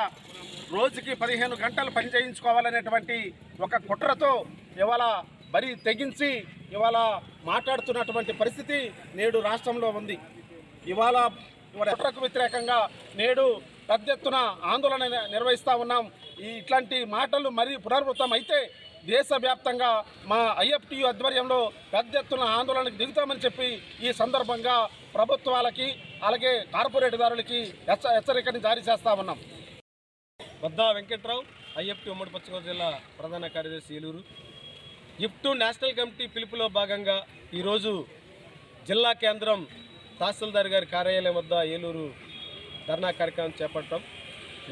రోజుకి 15 గంటలు పని చేయించుకోవాలనేటువంటి ఒక కుట్రతో ఇవాళ బరి తెగించి ఇవాళ మాట్లాడుతున్నటువంటి పరిస్థితి నేడు రాష్ట్రంలో ఉంది. ఇవాళ కుట్రకు వ్యతిరేకంగా నేడు పెద్ద ఎత్తున ఆందోళన నిర్వహిస్తూ ఉన్నాం. ఇట్లాంటి మాటలు మరీ పునరావృతం అయితే దేశవ్యాప్తంగా మా ఐఎఫ్టీయూ ఆధ్వర్యంలో పెద్ద ఎత్తున ఆందోళనకు దిగుతామని చెప్పి ఈ సందర్భంగా ప్రభుత్వాలకి అలాగే కార్పొరేట్దారులకి హెచ్చరికని జారీ చేస్తా ఉన్నాం. బద్దా వెంకట్రావు, ఐఎఫ్టీ ఉమ్మడి పశ్చిమ గోదావరి జిల్లా ప్రధాన కార్యదర్శి ఏలూరు. ఇఫ్టు నేషనల్ కమిటీ పిలుపులో భాగంగా ఈరోజు జిల్లా కేంద్రం తహసీల్దార్ గారి కార్యాలయం వద్ద ఏలూరు ధర్నా కార్యక్రమం చేపట్టడం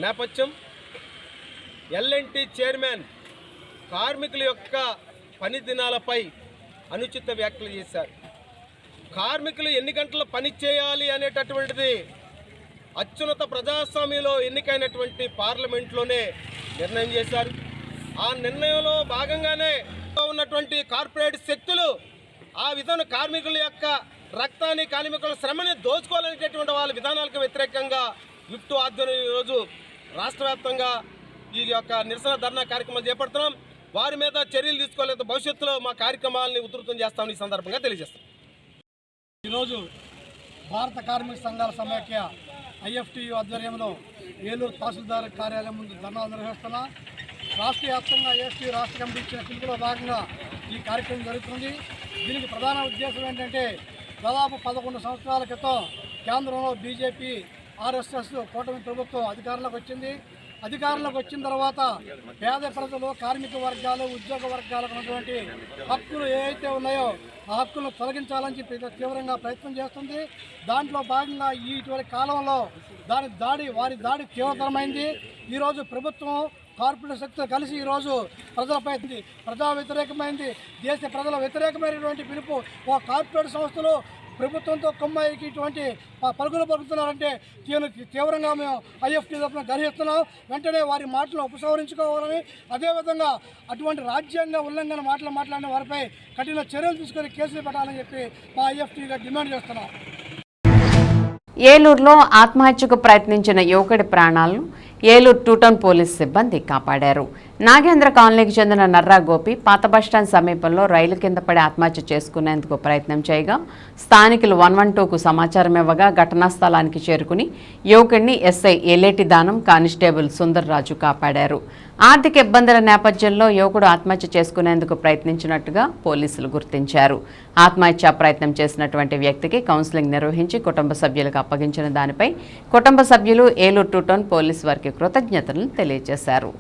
నేపథ్యం, ఎల్ఎన్టీ చైర్మన్ కార్మికుల యొక్క పని దినాలపై అనుచిత వ్యాఖ్యలు చేశారు. కార్మికులు ఎన్ని గంటలు పని చేయాలి అనేటటువంటిది అత్యున్నత ప్రజాస్వామ్యంలో ఎన్నికైనటువంటి పార్లమెంట్లోనే నిర్ణయం చేశారు. ఆ నిర్ణయంలో భాగంగానే ఉన్నటువంటి కార్పొరేట్ శక్తులు ఆ విధంగా కార్మికుల యొక్క రక్తాన్ని, కార్మికుల శ్రమని దోచుకోవాలనేటటువంటి వాళ్ళ విధానాలకు వ్యతిరేకంగా ఇఫ్టు ఆధ్వర్యంలో ఈరోజు రాష్ట్ర వ్యాప్తంగా ఈ యొక్క నిరసన ధర్నా కార్యక్రమాలు చేపడుతున్నాం. వారి మీద చర్యలు తీసుకోలేదు భవిష్యత్తులో మా కార్యక్రమాలని ఉధృతం చేస్తామని ఈ సందర్భంగా తెలియజేస్తాం. ఈరోజు భారత కార్మిక సంఘాల సమాఖ్య IFTU ఆధ్వర్యంలో ఏలూరు తహసీల్దార్ కార్యాలయం ముందు ధర్నాలు నిర్వహిస్తున్నా. రాష్ట్ర వ్యాప్తంగా IFTU రాష్ట్ర కమిటీ ఇచ్చిన పిలుపులో భాగంగా ఈ కార్యక్రమం జరుగుతుంది. దీనికి ప్రధాన ఉద్దేశం ఏంటంటే దాదాపు 11 సంవత్సరాల క్రితం కేంద్రంలో బీజేపీ RSS కూటమి ప్రభుత్వం అధికారంలోకి వచ్చింది. అధికారంలోకి వచ్చిన తర్వాత పేద ప్రజలు, కార్మిక వర్గాలు, ఉద్యోగ వర్గాలకు ఉన్నటువంటి హక్కులు ఏవైతే ఉన్నాయో ఆ హక్కులను తొలగించాలని చెప్పి తీవ్రంగా ప్రయత్నం చేస్తుంది. దాంట్లో భాగంగా ఇటీవలి కాలంలో వారి దాడి తీవ్రతరమైంది. ఈరోజు ప్రభుత్వం కార్పొరేట్ శక్తులు కలిసి ఈరోజు ప్రజలపై ప్రజా వ్యతిరేకమైంది, దేశ ప్రజల వ్యతిరేకమైనటువంటి పిలుపు ఓ కార్పొరేట్ సంస్థలు ప్రభుత్వంతో కొమ్మాయికి ఇటువంటి పరుగులు పలుకుతున్నారంటే తీవ్రంగా మేము IFTU తరఫున గర్హిస్తున్నాం. వెంటనే వారి మాటలు ఉపసంహరించుకోవాలని, అదేవిధంగా అటువంటి రాజ్యాంగ ఉల్లంఘన మాటలు మాట్లాడిన వారిపై కఠిన చర్యలు తీసుకొని కేసులు పెట్టాలని చెప్పి మా IFTUగా డిమాండ్ చేస్తున్నాం. ఏలూరులో ఆత్మహత్యకు ప్రయత్నించిన యువకుడి ప్రాణాలను ఏలూరు 2 టౌన్ పోలీస్ సిబ్బంది కాపాడారు. నాగేంద్ర కాలనీకి చెందిన నర్రా గోపి పాత బస్టాండ్ సమీపంలో రైలు కింద పడి ఆత్మహత్య చేసుకునేందుకు ప్రయత్నం చేయగా స్థానికులు 112కు సమాచారం ఇవ్వగా ఘటనా స్థలానికి చేరుకుని యువకుడిని SI ఎలేటి దానం, కానిస్టేబుల్ సుందర్ రాజు కాపాడారు. ఆర్థిక ఇబ్బందుల నేపథ్యంలో యువకుడు ఆత్మహత్య చేసుకునేందుకు ప్రయత్నించినట్టుగా పోలీసులు గుర్తించారు. ఆత్మహత్య ప్రయత్నం చేసినటువంటి వ్యక్తికి కౌన్సిలింగ్ నిర్వహించి కుటుంబ సభ్యులకు అప్పగించిన దానిపై కుటుంబ సభ్యులు ఏలూరు 2 టౌన్ పోలీసు వారికి కృతజ్ఞతలను తెలియజేశారు.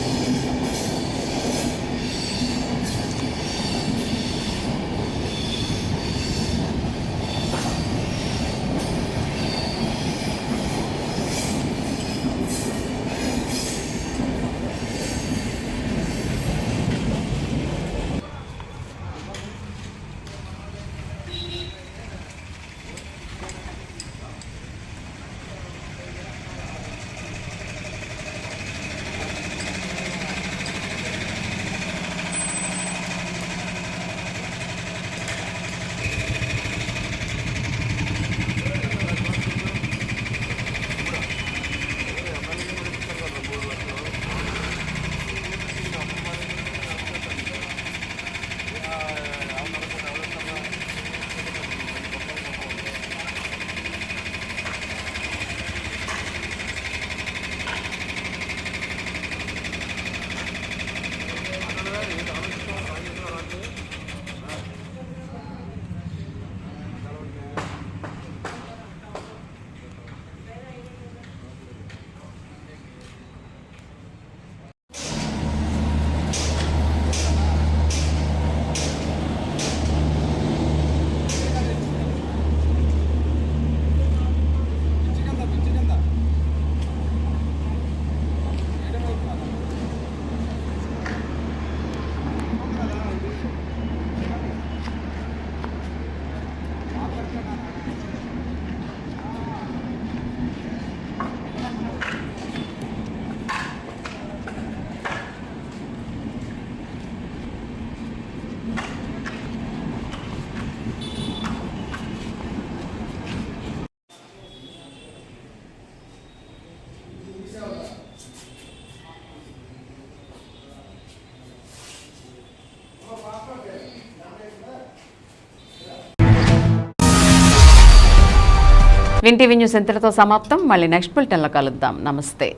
విన్ టీవీ న్యూస్ ఇంతటితో సమాప్తం. మళ్ళీ నెక్స్ట్ బులెటిన్లో కలుద్దాం. నమస్తే.